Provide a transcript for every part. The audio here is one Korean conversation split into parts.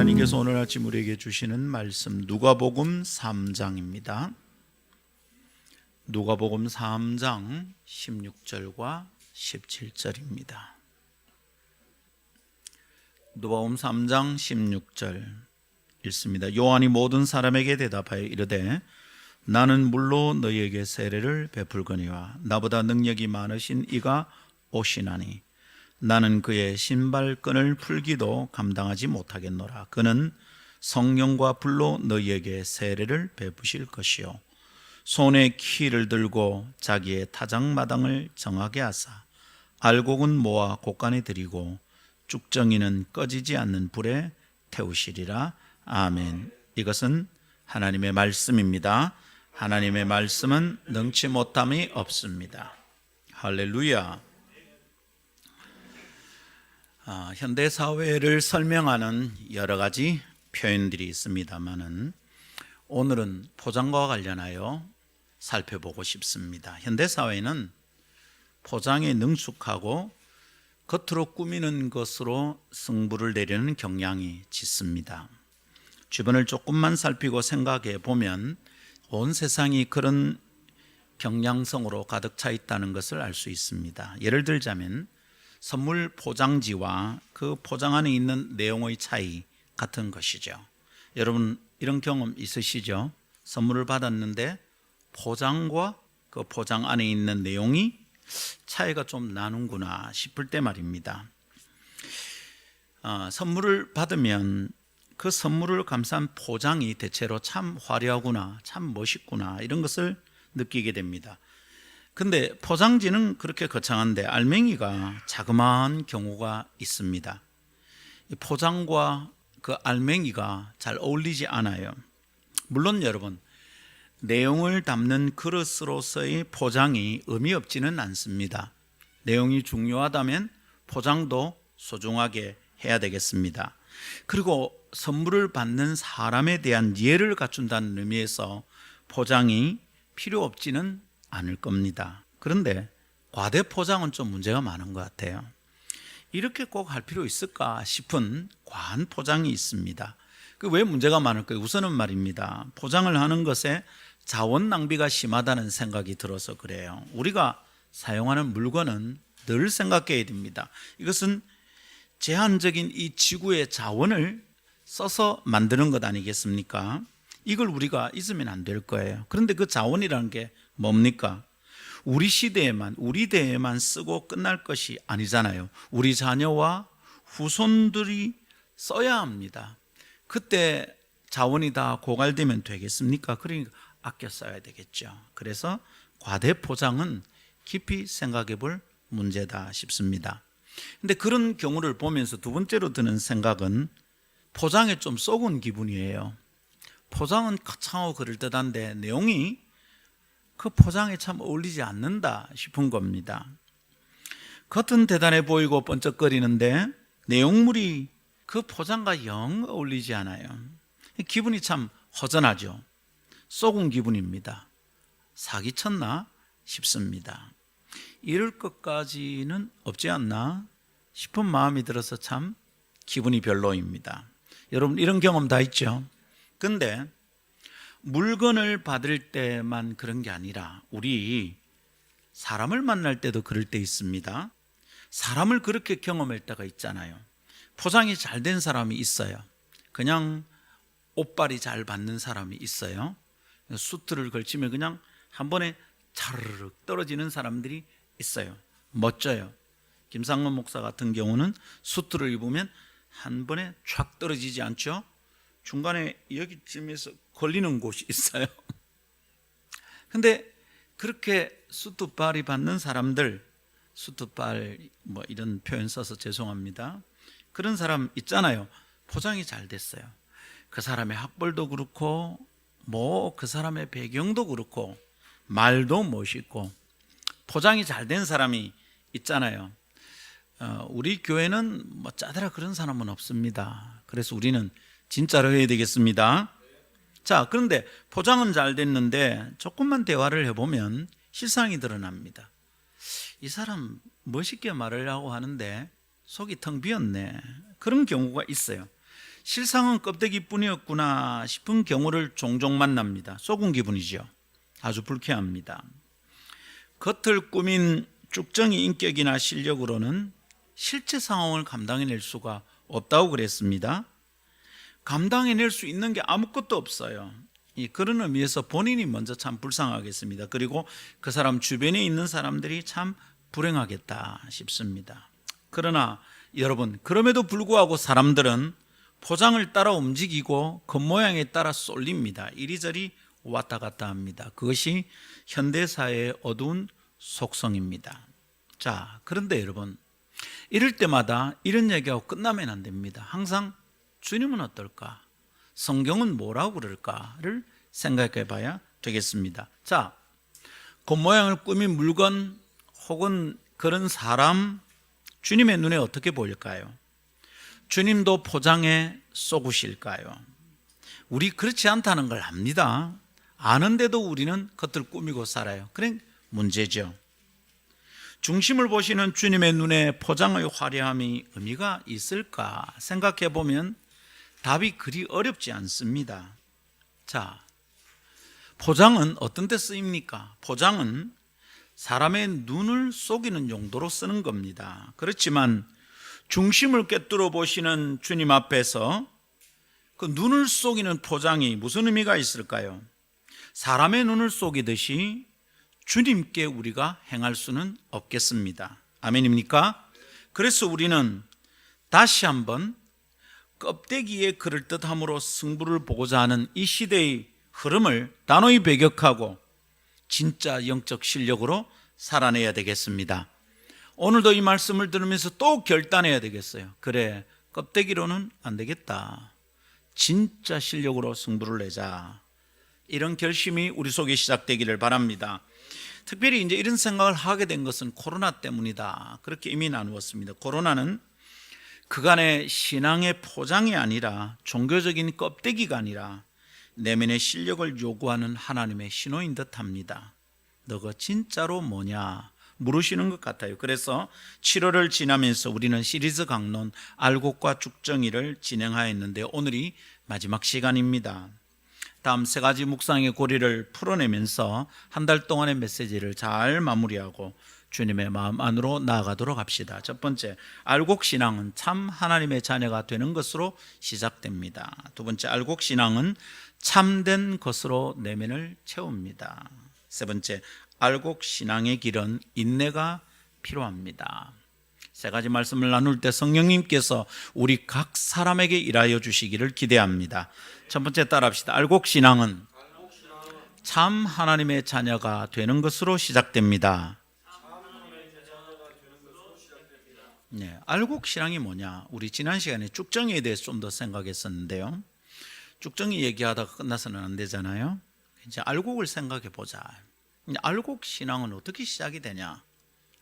하나님께서 오늘 아침 우리에게 주시는 말씀 누가복음 3장입니다. 누가복음 3장 16절과 17절입니다. 누가복음 3장 16절 읽습니다. 요한이 모든 사람에게 대답하여 이르되 나는 물로 너희에게 세례를 베풀거니와 나보다 능력이 많으신 이가 오시나니 나는 그의 신발끈을 풀기도 감당하지 못하겠노라. 그는 성령과 불로 너희에게 세례를 베푸실 것이요 손에 키를 들고 자기의 타작마당을 정하게 하사 알곡은 모아 곳간에 들이고 쭉정이는 꺼지지 않는 불에 태우시리라. 아멘. 이것은 하나님의 말씀입니다. 하나님의 말씀은 능치 못함이 없습니다. 할렐루야. 현대 사회를 설명하는 여러 가지 표현들이 있습니다만은 오늘은 포장과 관련하여 살펴보고 싶습니다. 현대 사회는 포장에 능숙하고 겉으로 꾸미는 것으로 승부를 내려는 경향이 짙습니다. 주변을 조금만 살피고 생각해 보면 온 세상이 그런 경향성으로 가득 차 있다는 것을 알 수 있습니다. 예를 들자면 선물 포장지와 그 포장 안에 있는 내용의 차이 같은 것이죠. 여러분 이런 경험 있으시죠? 선물을 받았는데 포장과 그 포장 안에 있는 내용이 차이가 좀 나는구나 싶을 때 말입니다. 선물을 받으면 그 선물을 감싼 포장이 대체로 참 화려하구나, 참 멋있구나 이런 것을 느끼게 됩니다. 근데 포장지는 그렇게 거창한데 알맹이가 자그마한 경우가 있습니다. 포장과 그 알맹이가 잘 어울리지 않아요. 물론 여러분 내용을 담는 그릇으로서의 포장이 의미 없지는 않습니다. 내용이 중요하다면 포장도 소중하게 해야 되겠습니다. 그리고 선물을 받는 사람에 대한 이해를 갖춘다는 의미에서 포장이 필요 없지는 않을 겁니다. 그런데 과대 포장은 좀 문제가 많은 것 같아요. 이렇게 꼭 할 필요 있을까 싶은 과한 포장이 있습니다. 그 왜 문제가 많을까요? 우선은 말입니다. 포장을 하는 것에 자원 낭비가 심하다는 생각이 들어서 그래요. 우리가 사용하는 물건은 늘 생각해야 됩니다. 이것은 제한적인 이 지구의 자원을 써서 만드는 것 아니겠습니까? 이걸 우리가 잊으면 안 될 거예요. 그런데 그 자원이라는 게 뭡니까? 우리 시대에만, 우리 대에만 쓰고 끝날 것이 아니잖아요. 우리 자녀와 후손들이 써야 합니다. 그때 자원이 다 고갈되면 되겠습니까? 그러니까 아껴 써야 되겠죠. 그래서 과대 포장은 깊이 생각해 볼 문제다 싶습니다. 근데 그런 경우를 보면서 두 번째로 드는 생각은 포장에 좀 썩은 기분이에요. 포장은 거창하고 그럴듯한데 내용이 그 포장에 참 어울리지 않는다 싶은 겁니다. 겉은 대단해 보이고 번쩍거리는데 내용물이 그 포장과 영 어울리지 않아요. 기분이 참 허전하죠. 썩은 기분입니다. 사기쳤나 싶습니다. 이럴 것까지는 없지 않나 싶은 마음이 들어서 참 기분이 별로입니다. 여러분 이런 경험 다 있죠? 근데 물건을 받을 때만 그런 게 아니라 우리 사람을 만날 때도 그럴 때 있습니다. 사람을 그렇게 경험할 때가 있잖아요. 포장이 잘 된 사람이 있어요. 그냥 옷빨이 잘 받는 사람이 있어요. 수트를 걸치면 그냥 한 번에 차르륵 떨어지는 사람들이 있어요. 멋져요. 김상문 목사 같은 경우는 수트를 입으면 한 번에 촥 떨어지지 않죠. 중간에 여기쯤에서 걸리는 곳이 있어요. 근데 그렇게 수트빨이 받는 사람들, 수트빨 뭐 이런 표현 써서 죄송합니다. 그런 사람 있잖아요. 포장이 잘 됐어요. 그 사람의 학벌도 그렇고 뭐 그 사람의 배경도 그렇고 말도 멋있고 포장이 잘 된 사람이 있잖아요. 우리 교회는 뭐 짜더라 그런 사람은 없습니다. 그래서 우리는 진짜로 해야 되겠습니다. 자, 그런데 포장은 잘 됐는데 조금만 대화를 해보면 실상이 드러납니다. 이 사람 멋있게 말을 하고 하는데 속이 텅 비었네. 그런 경우가 있어요. 실상은 껍데기뿐이었구나 싶은 경우를 종종 만납니다. 속은 기분이죠. 아주 불쾌합니다. 겉을 꾸민 쭉정이 인격이나 실력으로는 실제 상황을 감당해낼 수가 없다고 그랬습니다. 감당해낼 수 있는 게 아무것도 없어요. 그런 의미에서 본인이 먼저 참 불쌍하겠습니다. 그리고 그 사람 주변에 있는 사람들이 참 불행하겠다 싶습니다. 그러나 여러분, 그럼에도 불구하고 사람들은 포장을 따라 움직이고 겉모양에 따라 쏠립니다. 이리저리 왔다 갔다 합니다. 그것이 현대사회의 어두운 속성입니다. 자, 그런데 여러분, 이럴 때마다 이런 얘기하고 끝나면 안 됩니다. 항상 주님은 어떨까? 성경은 뭐라고 그럴까를 생각해 봐야 되겠습니다. 자, 겉모양을 꾸민 물건 혹은 그런 사람, 주님의 눈에 어떻게 보일까요? 주님도 포장에 쏘구실까요? 우리 그렇지 않다는 걸 압니다. 아는데도 우리는 겉을 꾸미고 살아요. 그래 문제죠. 중심을 보시는 주님의 눈에 포장의 화려함이 의미가 있을까 생각해 보면 답이 그리 어렵지 않습니다. 자, 포장은 어떤 데 쓰입니까? 포장은 사람의 눈을 속이는 용도로 쓰는 겁니다. 그렇지만 중심을 꿰뚫어 보시는 주님 앞에서 그 눈을 속이는 포장이 무슨 의미가 있을까요? 사람의 눈을 속이듯이 주님께 우리가 행할 수는 없겠습니다. 아멘입니까? 그래서 우리는 다시 한번 껍데기의 그럴듯함으로 승부를 보고자 하는 이 시대의 흐름을 단호히 배격하고 진짜 영적 실력으로 살아내야 되겠습니다. 오늘도 이 말씀을 들으면서 또 결단해야 되겠어요. 그래, 껍데기로는 안 되겠다. 진짜 실력으로 승부를 내자. 이런 결심이 우리 속에 시작되기를 바랍니다. 특별히 이제 이런 생각을 하게 된 것은 코로나 때문이다. 그렇게 이미 나누었습니다. 코로나는 그간의 신앙의 포장이 아니라 종교적인 껍데기가 아니라 내면의 실력을 요구하는 하나님의 신호인 듯합니다. 너가 진짜로 뭐냐 물으시는 것 같아요. 그래서 7월을 지나면서 우리는 시리즈 강론 알곡과 죽정이를 진행하였는데 오늘이 마지막 시간입니다. 다음 세 가지 묵상의 고리를 풀어내면서 한 달 동안의 메시지를 잘 마무리하고 주님의 마음 안으로 나아가도록 합시다. 첫 번째, 알곡신앙은 참 하나님의 자녀가 되는 것으로 시작됩니다. 두 번째, 알곡신앙은 참된 것으로 내면을 채웁니다. 세 번째, 알곡신앙의 길은 인내가 필요합니다. 세 가지 말씀을 나눌 때 성령님께서 우리 각 사람에게 일하여 주시기를 기대합니다. 첫 번째 따라합시다. 알곡신앙은 참 하나님의 자녀가 되는 것으로 시작됩니다. 네, 알곡신앙이 뭐냐? 우리 지난 시간에 쭉정이에 대해서 좀 더 생각했었는데요. 쭉정이 얘기하다가 끝나서는 안 되잖아요. 이제 알곡을 생각해 보자. 알곡신앙은 어떻게 시작이 되냐?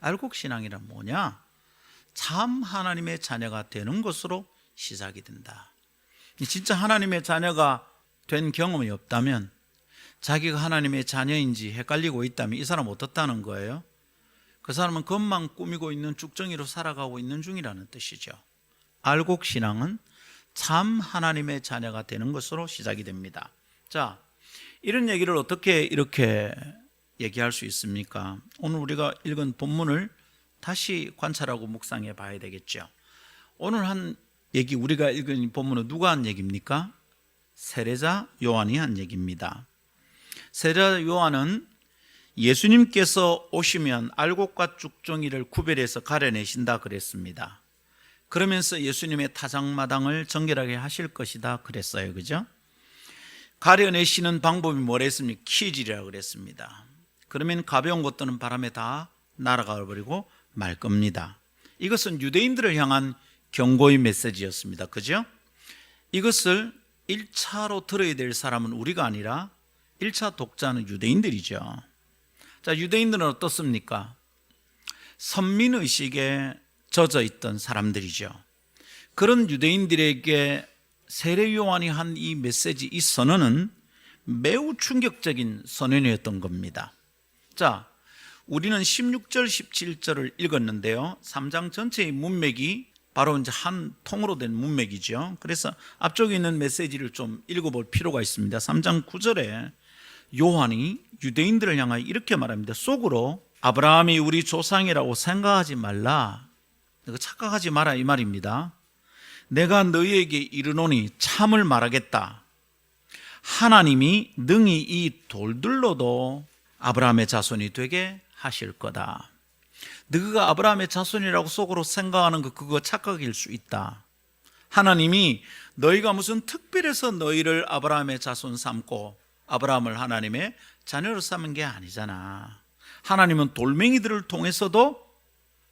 알곡신앙이란 뭐냐? 참 하나님의 자녀가 되는 것으로 시작이 된다. 진짜 하나님의 자녀가 된 경험이 없다면, 자기가 하나님의 자녀인지 헷갈리고 있다면 이 사람 어떻다는 거예요? 그 사람은 겉만 꾸미고 있는 쭉정이로 살아가고 있는 중이라는 뜻이죠. 알곡신앙은 참 하나님의 자녀가 되는 것으로 시작이 됩니다. 자, 이런 얘기를 어떻게 이렇게 얘기할 수 있습니까? 오늘 우리가 읽은 본문을 다시 관찰하고 묵상해 봐야 되겠죠. 오늘 한 얘기, 우리가 읽은 본문은 누가 한 얘기입니까? 세례자 요한이 한 얘기입니다. 세례자 요한은 예수님께서 오시면 알곡과 쭉정이를 구별해서 가려내신다 그랬습니다. 그러면서 예수님의 타작마당을 정결하게 하실 것이다 그랬어요. 그죠? 가려내시는 방법이 뭐라 했습니까? 키질이라고 그랬습니다. 그러면 가벼운 것들은 바람에 다 날아가 버리고 말 겁니다. 이것은 유대인들을 향한 경고의 메시지였습니다. 그죠? 이것을 1차로 들어야 될 사람은 우리가 아니라 1차 독자는 유대인들이죠. 자, 유대인들은 어떻습니까? 선민의식에 젖어 있던 사람들이죠. 그런 유대인들에게 세례 요한이 한 이 메시지, 이 선언은 매우 충격적인 선언이었던 겁니다. 자, 우리는 16절, 17절을 읽었는데요. 3장 전체의 문맥이 바로 이제 한 통으로 된 문맥이죠. 그래서 앞쪽에 있는 메시지를 좀 읽어볼 필요가 있습니다. 3장 9절에 요한이 유대인들을 향하여 이렇게 말합니다. 속으로 아브라함이 우리 조상이라고 생각하지 말라, 착각하지 마라, 이 말입니다. 내가 너희에게 이르노니 참을 말하겠다. 하나님이 능히 이 돌들로도 아브라함의 자손이 되게 하실 거다. 너희가 아브라함의 자손이라고 속으로 생각하는 거, 그거 착각일 수 있다. 하나님이 너희가 무슨 특별해서 너희를 아브라함의 자손 삼고 아브라함을 하나님의 자녀로 삼은 게 아니잖아. 하나님은 돌멩이들을 통해서도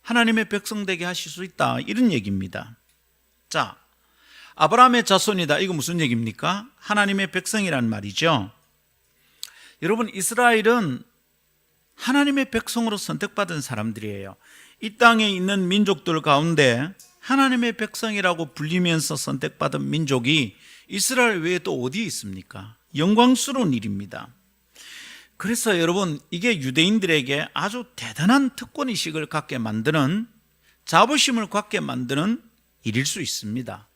하나님의 백성 되게 하실 수 있다, 이런 얘기입니다. 자, 아브라함의 자손이다, 이거 무슨 얘기입니까? 하나님의 백성이란 말이죠. 여러분, 이스라엘은 하나님의 백성으로 선택받은 사람들이에요. 이 땅에 있는 민족들 가운데 하나님의 백성이라고 불리면서 선택받은 민족이 이스라엘 외에 또 어디 있습니까? 영광스러운 일입니다. 그래서 여러분, 이게 유대인들에게 아주 대단한 특권의식을 갖게 만드는, 자부심을 갖게 만드는 일일 수 있습니다.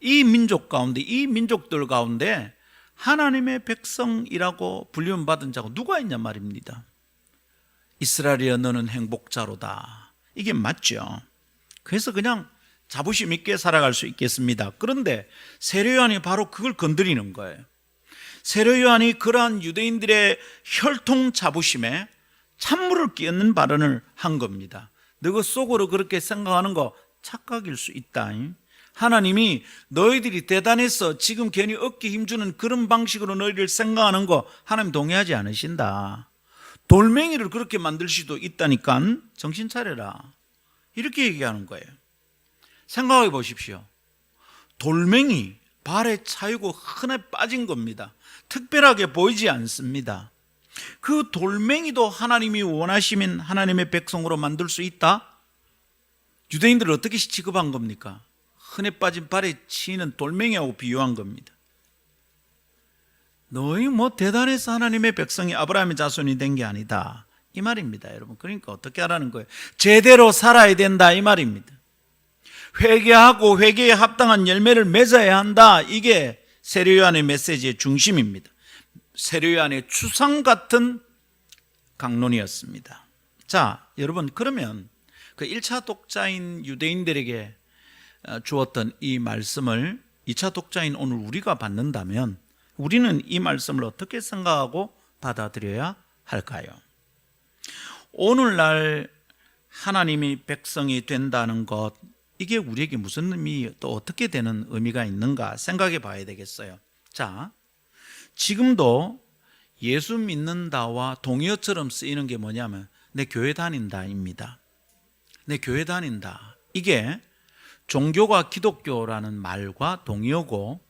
이 민족 가운데, 이 민족들 가운데 하나님의 백성이라고 불림받은 자가 누가 있냐 말입니다. 이스라엘이여 너는 행복자로다, 이게 맞죠. 그래서 그냥 자부심 있게 살아갈 수 있겠습니다. 그런데 세례요한이 바로 그걸 건드리는 거예요. 세례요한이 그러한 유대인들의 혈통 자부심에 찬물을 끼얹는 발언을 한 겁니다. 너희 속으로 그렇게 생각하는 거 착각일 수 있다. 하나님이 너희들이 대단해서 지금 괜히 어깨 힘주는 그런 방식으로 너희를 생각하는 거 하나님 동의하지 않으신다. 돌멩이를 그렇게 만들 수도 있다니까 정신 차려라, 이렇게 얘기하는 거예요. 생각해 보십시오. 돌멩이 발에 차이고 흔해 빠진 겁니다. 특별하게 보이지 않습니다. 그 돌멩이도 하나님이 원하시면 하나님의 백성으로 만들 수 있다? 유대인들을 어떻게 취급한 겁니까? 흔해 빠진 발에 치이는 돌멩이하고 비유한 겁니다. 너희 대단해서 하나님의 백성이 아브라함의 자손이 된 게 아니다, 이 말입니다, 여러분. 그러니까 어떻게 하라는 거예요? 제대로 살아야 된다, 이 말입니다. 회개하고 회개에 합당한 열매를 맺어야 한다, 이게 세례요한의 메시지의 중심입니다. 세례요한의 추상 같은 강론이었습니다. 자, 여러분, 그러면 그 1차 독자인 유대인들에게 주었던 이 말씀을 2차 독자인 오늘 우리가 받는다면 우리는 이 말씀을 어떻게 생각하고 받아들여야 할까요? 오늘날 하나님이 백성이 된다는 것, 이게 우리에게 무슨 의미, 또 어떻게 되는 의미가 있는가 생각해 봐야 되겠어요. 자, 지금도 예수 믿는다와 동의어처럼 쓰이는 게 뭐냐면 내 교회 다닌다입니다. 내 교회 다닌다, 이게 종교가 기독교라는 말과 동의어고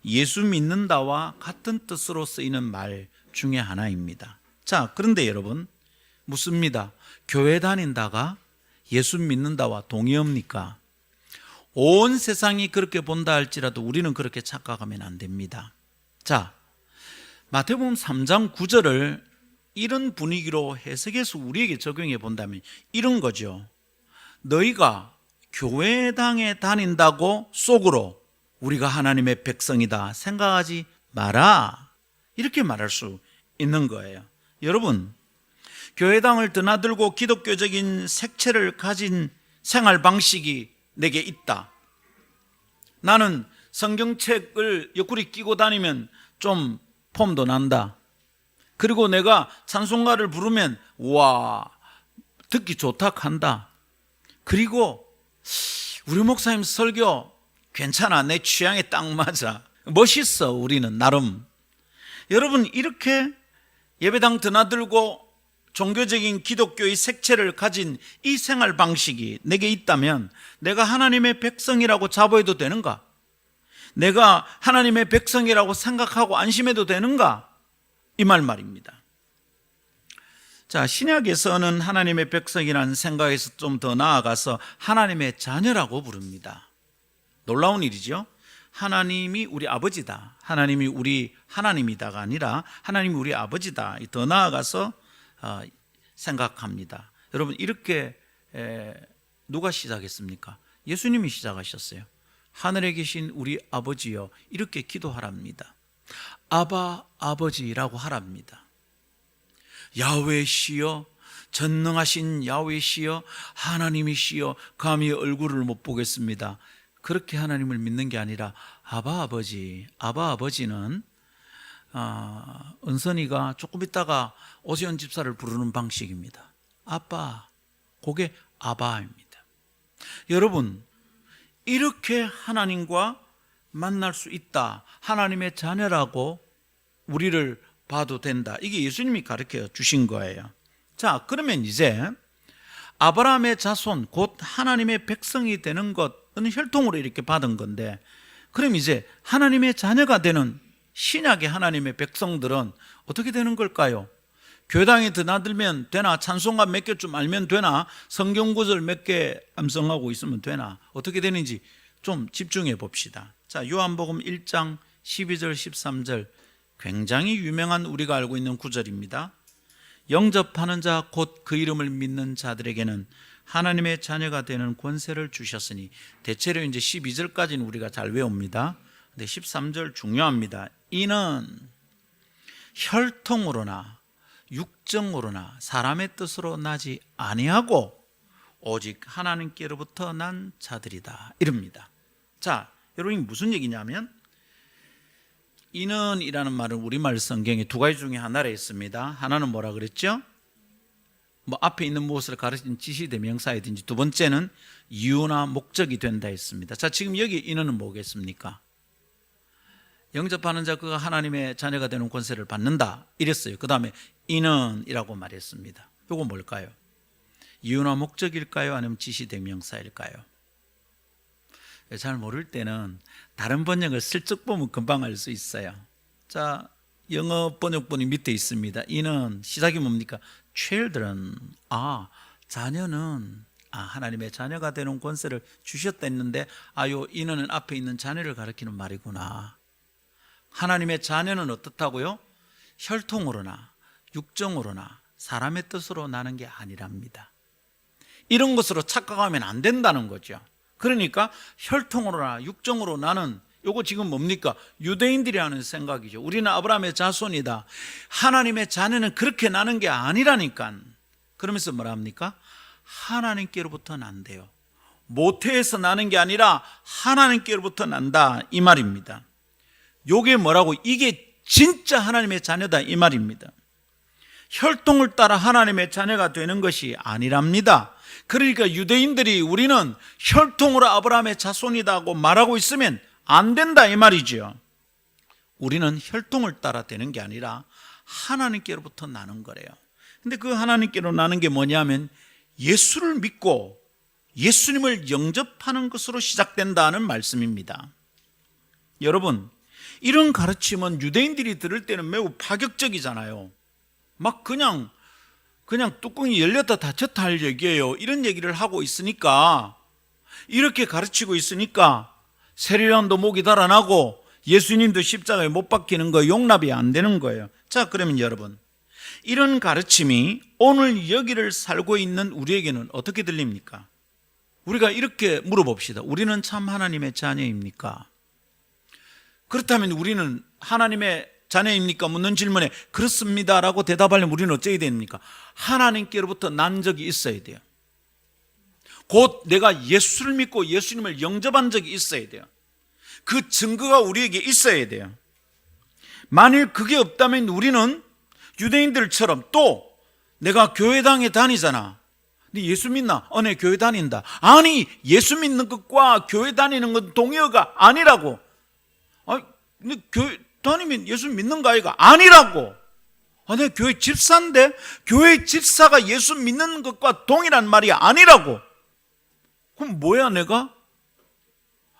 예수 믿는다와 같은 뜻으로 쓰이는 말 중에 하나입니다. 자, 그런데 여러분, 묻습니다. 교회 다닌다가 예수 믿는다와 동의어입니까? 온 세상이 그렇게 본다 할지라도 우리는 그렇게 착각하면 안 됩니다. 자, 마태복음 3장 9절을 이런 분위기로 해석해서 우리에게 적용해 본다면 이런 거죠. 너희가 교회당에 다닌다고 속으로 우리가 하나님의 백성이다 생각하지 마라, 이렇게 말할 수 있는 거예요. 여러분, 교회당을 드나들고 기독교적인 색채를 가진 생활 방식이 내게 있다. 나는 성경책을 옆구리 끼고 다니면 좀 폼도 난다. 그리고 내가 찬송가를 부르면 와, 듣기 좋다 한다. 그리고 우리 목사님 설교 괜찮아, 내 취향에 딱 맞아, 멋있어, 우리는 나름. 여러분, 이렇게 예배당 드나들고 종교적인 기독교의 색채를 가진 이 생활 방식이 내게 있다면 내가 하나님의 백성이라고 자부해도 되는가? 내가 하나님의 백성이라고 생각하고 안심해도 되는가? 이 말입니다. 자, 신약에서는 하나님의 백성이라는 생각에서 좀 더 나아가서 하나님의 자녀라고 부릅니다. 놀라운 일이죠. 하나님이 우리 아버지다, 하나님이 우리 하나님이다가 아니라 하나님이 우리 아버지다, 더 나아가서 생각합니다. 여러분, 이렇게 누가 시작했습니까? 예수님이 시작하셨어요. 하늘에 계신 우리 아버지여, 이렇게 기도하랍니다. 아바 아버지라고 하랍니다. 야훼시여, 전능하신 야훼시여, 하나님이시여, 감히 얼굴을 못 보겠습니다. 그렇게 하나님을 믿는 게 아니라 아바 아버지. 아바 아버지는 은선이가 조금 있다가 오세훈 집사를 부르는 방식입니다. 아빠, 그게 아바입니다. 여러분, 이렇게 하나님과 만날 수 있다, 하나님의 자녀라고 우리를 봐도 된다, 이게 예수님이 가르쳐 주신 거예요. 자, 그러면 이제 아브라함의 자손, 곧 하나님의 백성이 되는 것은 혈통으로 이렇게 받은 건데, 그럼 이제 하나님의 자녀가 되는 신약의 하나님의 백성들은 어떻게 되는 걸까요? 교회당에 드나들면 되나? 찬송가 몇 개쯤 알면 되나? 성경 구절 몇 개 암송하고 있으면 되나? 어떻게 되는지 좀 집중해 봅시다. 자, 요한복음 1장 12절 13절, 굉장히 유명한 우리가 알고 있는 구절입니다. 영접하는 자 곧 그 이름을 믿는 자들에게는 하나님의 자녀가 되는 권세를 주셨으니, 대체로 이제 12절까지는 우리가 잘 외웁니다. 근데 13절 중요합니다. 이는 혈통으로나 육정으로나 사람의 뜻으로 나지 아니하고 오직 하나님께로부터 난 자들이다, 이럽니다. 자, 여러분, 무슨 얘기냐면, 이는 이라는 말은 우리말 성경에 두 가지 중에 하나를 있습니다. 하나는 뭐라 그랬죠? 앞에 있는 무엇을 가르친 지시대명사이든지, 두 번째는 이유나 목적이 된다 했습니다. 자, 지금 여기 이는 뭐겠습니까? 영접하는 자 그가 하나님의 자녀가 되는 권세를 받는다, 이랬어요. 그 다음에 이는 이라고 말했습니다. 이거 뭘까요? 이유나 목적일까요? 아니면 지시대명사일까요? 잘 모를 때는 다른 번역을 슬쩍 보면 금방 알 수 있어요. 자, 영어 번역본이 밑에 있습니다. 이는 시작이 뭡니까? children, 자녀는 하나님의 자녀가 되는 권세를 주셨다 했는데, 요 이는 앞에 있는 자녀를 가리키는 말이구나. 하나님의 자녀는 어떻다고요? 혈통으로나 육정으로나 사람의 뜻으로 나는 게 아니랍니다. 이런 것으로 착각하면 안 된다는 거죠. 그러니까 혈통으로나 육정으로 나는, 요거 지금 뭡니까? 유대인들이 하는 생각이죠. 우리는 아브라함의 자손이다, 하나님의 자녀는 그렇게 나는 게 아니라니까. 그러면서 뭐라 합니까? 하나님께로부터 난대요. 모태에서 나는 게 아니라 하나님께로부터 난다, 이 말입니다. 요게 뭐라고? 이게 진짜 하나님의 자녀다, 이 말입니다. 혈통을 따라 하나님의 자녀가 되는 것이 아니랍니다. 그러니까 유대인들이 우리는 혈통으로 아브라함의 자손이다고 말하고 있으면 안 된다, 이 말이죠. 우리는 혈통을 따라 되는 게 아니라 하나님께로부터 나는 거래요. 근데 그 하나님께로 나는 게 뭐냐면 예수를 믿고 예수님을 영접하는 것으로 시작된다는 말씀입니다. 여러분, 이런 가르침은 유대인들이 들을 때는 매우 파격적이잖아요. 막 그냥 뚜껑이 열렸다 닫혔다 할 얘기예요. 이런 얘기를 하고 있으니까, 이렇게 가르치고 있으니까 세례요한도 목이 달아나고 예수님도 십자가에 못 박히는 거 용납이 안 되는 거예요. 자, 그러면 여러분, 이런 가르침이 오늘 여기를 살고 있는 우리에게는 어떻게 들립니까? 우리가 이렇게 물어봅시다. 우리는 참 하나님의 자녀입니까? 그렇다면 우리는 하나님의 자녀입니까? 묻는 질문에 그렇습니다라고 대답하려면 우리는 어찌해야 됩니까? 하나님께로부터 난 적이 있어야 돼요. 곧 내가 예수를 믿고 예수님을 영접한 적이 있어야 돼요. 그 증거가 우리에게 있어야 돼요. 만일 그게 없다면 우리는 유대인들처럼, 또 내가 교회당에 다니잖아. 네 예수 믿나? 내 교회 다닌다. 아니, 예수 믿는 것과 교회 다니는 건 동의어가 아니라고. 너 교회 다니면 예수 믿는가 아이가? 아니라고. 내 교회 집사인데 교회 집사가 예수 믿는 것과 동일한 말이 아니라고. 그럼 뭐야 내가?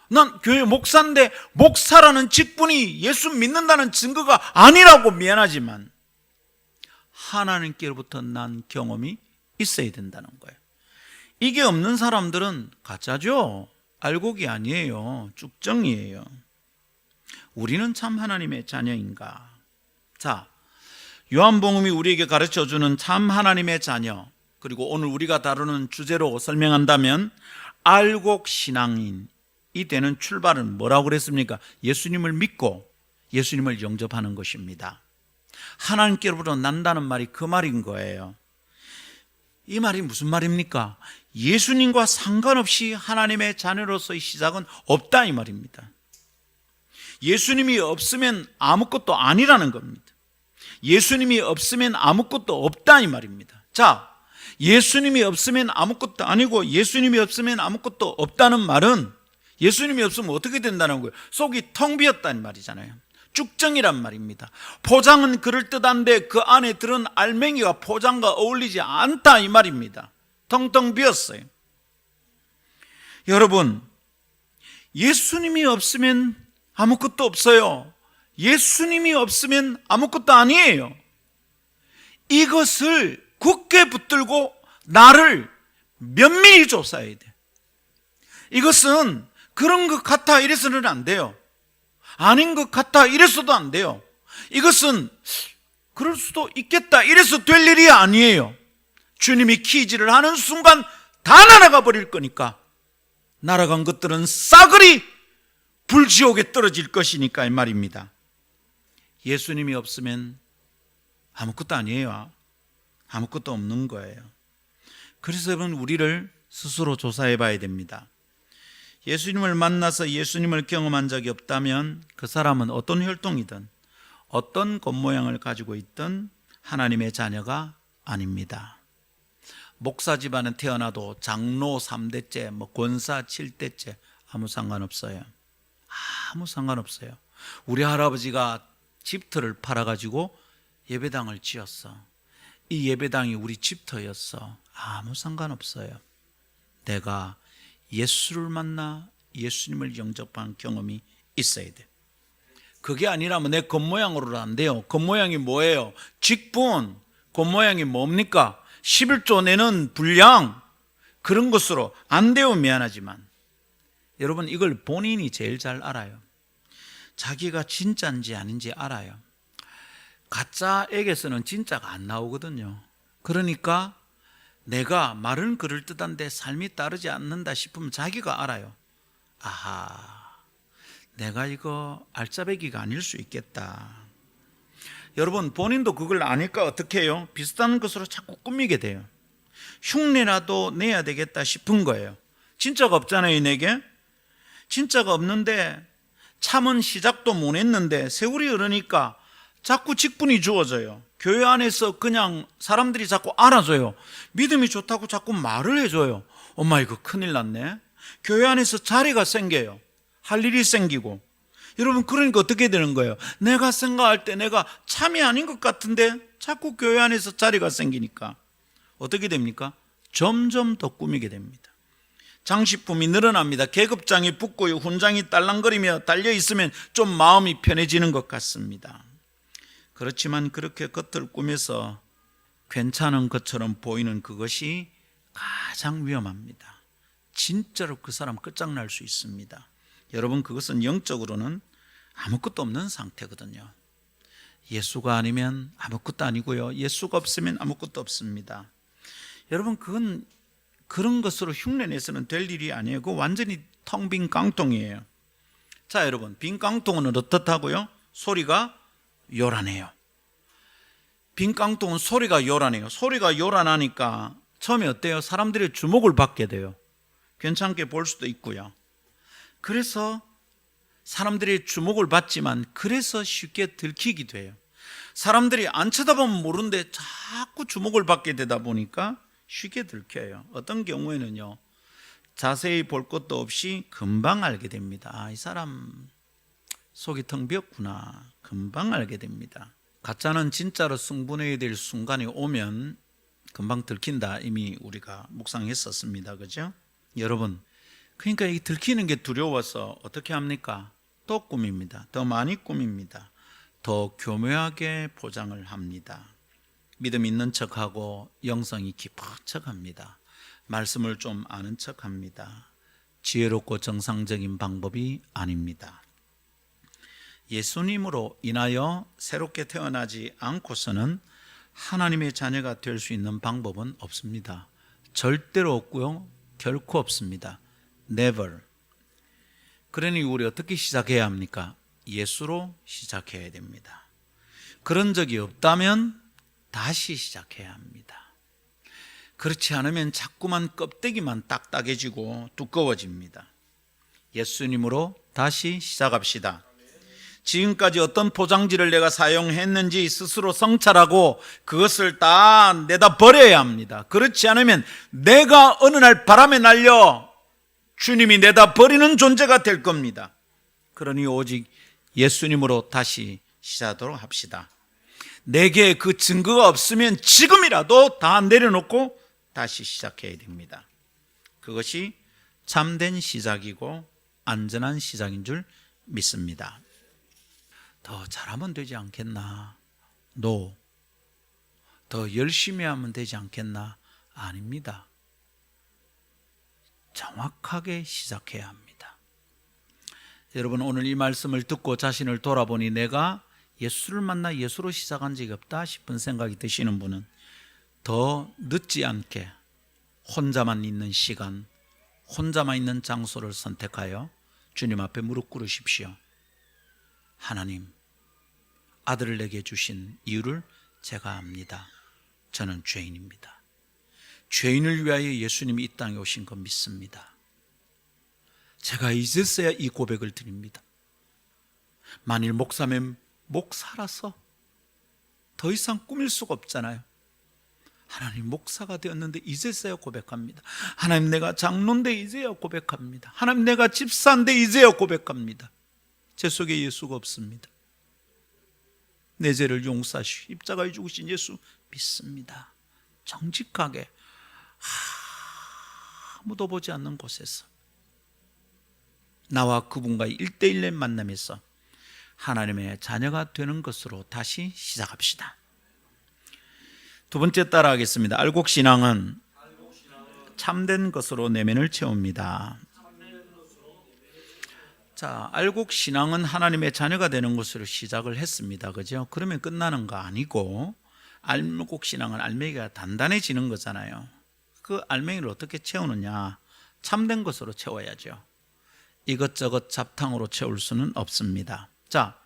난 교회 목사인데 목사라는 직분이 예수 믿는다는 증거가 아니라고. 미안하지만 하나님께로부터 난 경험이 있어야 된다는 거예요. 이게 없는 사람들은 가짜죠. 알곡이 아니에요. 쭉정이에요. 우리는 참 하나님의 자녀인가? 자, 요한복음이 우리에게 가르쳐주는 참 하나님의 자녀, 그리고 오늘 우리가 다루는 주제로 설명한다면 알곡 신앙인이 되는 출발은 뭐라고 그랬습니까? 예수님을 믿고 예수님을 영접하는 것입니다. 하나님께로부터 난다는 말이 그 말인 거예요. 이 말이 무슨 말입니까? 예수님과 상관없이 하나님의 자녀로서의 시작은 없다 이 말입니다. 예수님이 없으면 아무것도 아니라는 겁니다. 예수님이 없으면 아무것도 없다 이 말입니다. 자, 예수님이 없으면 아무것도 아니고 예수님이 없으면 아무것도 없다는 말은 예수님이 없으면 어떻게 된다는 거예요? 속이 텅 비었다는 말이잖아요. 쭉정이란 말입니다. 포장은 그럴듯한데 그 안에 들은 알맹이가 포장과 어울리지 않다 이 말입니다. 텅텅 비었어요. 여러분, 예수님이 없으면 아무것도 없어요. 예수님이 없으면 아무것도 아니에요. 이것을 굳게 붙들고 나를 면밀히 조사해야 돼. 이것은 그런 것 같아 이래서는 안 돼요. 아닌 것 같아 이래서도 안 돼요. 이것은 그럴 수도 있겠다 이래서 될 일이 아니에요. 주님이 키지를 하는 순간 다 날아가 버릴 거니까, 날아간 것들은 싸그리 불지옥에 떨어질 것이니까 이 말입니다. 예수님이 없으면 아무것도 아니에요. 아무것도 없는 거예요. 그래서 여러분, 우리를 스스로 조사해 봐야 됩니다. 예수님을 만나서 예수님을 경험한 적이 없다면 그 사람은 어떤 혈통이든 어떤 겉모양을 가지고 있든 하나님의 자녀가 아닙니다. 목사 집안은 태어나도 장로 3대째, 권사 7대째 아무 상관없어요. 아무 상관없어요. 우리 할아버지가 집터를 팔아가지고 예배당을 지었어. 이 예배당이 우리 집터였어. 아무 상관없어요. 내가 예수를 만나 예수님을 영접한 경험이 있어야 돼. 그게 아니라면 내 겉모양으로는 안 돼요. 겉모양이 뭐예요? 직분. 겉모양이 뭡니까? 11조 내는 분량. 그런 것으로 안 돼요. 미안하지만 여러분, 이걸 본인이 제일 잘 알아요. 자기가 진짜인지 아닌지 알아요. 가짜에게서는 진짜가 안 나오거든요. 그러니까 내가 말은 그럴듯한데 삶이 따르지 않는다 싶으면 자기가 알아요. 아하, 내가 이거 알짜배기가 아닐 수 있겠다. 여러분, 본인도 그걸 아니까 어떻게 해요? 비슷한 것으로 자꾸 꾸미게 돼요. 흉내라도 내야 되겠다 싶은 거예요. 진짜가 없잖아요. 내게 진짜가 없는데, 참은 시작도 못 했는데 세월이 흐르니까 자꾸 직분이 주어져요. 교회 안에서 그냥 사람들이 자꾸 알아줘요. 믿음이 좋다고 자꾸 말을 해줘요. 엄마, 이거 큰일 났네. 교회 안에서 자리가 생겨요. 할 일이 생기고. 여러분, 그러니까 어떻게 되는 거예요? 내가 생각할 때 내가 참이 아닌 것 같은데 자꾸 교회 안에서 자리가 생기니까 어떻게 됩니까? 점점 더 꾸미게 됩니다. 장식품이 늘어납니다. 계급장이 붙고 훈장이 딸랑거리며 달려있으면 좀 마음이 편해지는 것 같습니다. 그렇지만 그렇게 겉을 꾸며서 괜찮은 것처럼 보이는 그것이 가장 위험합니다. 진짜로 그 사람 끝장날 수 있습니다. 여러분, 그것은 영적으로는 아무것도 없는 상태거든요. 예수가 아니면 아무것도 아니고요, 예수가 없으면 아무것도 없습니다. 여러분, 그건 그런 것으로 흉내내서는 될 일이 아니에요. 그거 완전히 텅 빈 깡통이에요. 자, 여러분, 빈 깡통은 어떻다고요? 소리가 요란해요. 빈 깡통은 소리가 요란해요. 소리가 요란하니까 처음에 어때요? 사람들의 주목을 받게 돼요. 괜찮게 볼 수도 있고요. 그래서 사람들의 주목을 받지만 그래서 쉽게 들키기도 해요. 사람들이 안 쳐다보면 모르는데 자꾸 주목을 받게 되다 보니까 쉽게 들켜요. 어떤 경우에는요, 자세히 볼 것도 없이 금방 알게 됩니다. 아, 이 사람 속이 텅 비었구나. 금방 알게 됩니다. 가짜는 진짜로 승분해야 될 순간이 오면 금방 들킨다. 이미 우리가 묵상했었습니다. 그죠? 여러분, 그러니까 이 들키는 게 두려워서 어떻게 합니까? 또 꾸밉니다. 더 많이 꾸밉니다. 더 교묘하게 포장을 합니다. 믿음 있는 척하고 영성이 깊은 척합니다. 말씀을 좀 아는 척합니다. 지혜롭고 정상적인 방법이 아닙니다. 예수님으로 인하여 새롭게 태어나지 않고서는 하나님의 자녀가 될 수 있는 방법은 없습니다. 절대로 없고요, 결코 없습니다. never. 그러니 우리 어떻게 시작해야 합니까? 예수로 시작해야 됩니다. 그런 적이 없다면 다시 시작해야 합니다. 그렇지 않으면 자꾸만 껍데기만 딱딱해지고 두꺼워집니다. 예수님으로 다시 시작합시다. 지금까지 어떤 포장지를 내가 사용했는지 스스로 성찰하고 그것을 다 내다 버려야 합니다. 그렇지 않으면 내가 어느 날 바람에 날려 주님이 내다 버리는 존재가 될 겁니다. 그러니 오직 예수님으로 다시 시작하도록 합시다. 내게 그 증거가 없으면 지금이라도 다 내려놓고 다시 시작해야 됩니다. 그것이 참된 시작이고 안전한 시작인 줄 믿습니다. 더 잘하면 되지 않겠나? No. 더 열심히 하면 되지 않겠나? 아닙니다. 정확하게 시작해야 합니다. 여러분, 오늘 이 말씀을 듣고 자신을 돌아보니 내가 예수를 만나 예수로 시작한 적이 없다 싶은 생각이 드시는 분은 더 늦지 않게 혼자만 있는 시간, 혼자만 있는 장소를 선택하여 주님 앞에 무릎 꿇으십시오. 하나님, 아들을 내게 주신 이유를 제가 압니다. 저는 죄인입니다. 죄인을 위하여 예수님이 이 땅에 오신 거 믿습니다. 제가 이제서야 이 고백을 드립니다. 만일 목사면 목사라서 더 이상 꾸밀 수가 없잖아요. 하나님, 목사가 되었는데 이제서야 고백합니다. 하나님, 내가 장로인데 이제야 고백합니다. 하나님, 내가 집사인데 이제야 고백합니다. 제 속에 예수가 없습니다. 내 죄를 용서하시고 십자가에 죽으신 예수 믿습니다. 정직하게 아무도 보지 않는 곳에서 나와 그분과의 1:1의 만남에서 하나님의 자녀가 되는 것으로 다시 시작합시다. 두 번째 따라하겠습니다. 알곡신앙은 참된 것으로 내면을 채웁니다. 자, 알곡신앙은 하나님의 자녀가 되는 것으로 시작을 했습니다. 그죠? 그러면 끝나는 거 아니고 알곡신앙은 알맹이가 단단해지는 거잖아요. 그 알맹이를 어떻게 채우느냐? 참된 것으로 채워야죠. 이것저것 잡탕으로 채울 수는 없습니다. 자,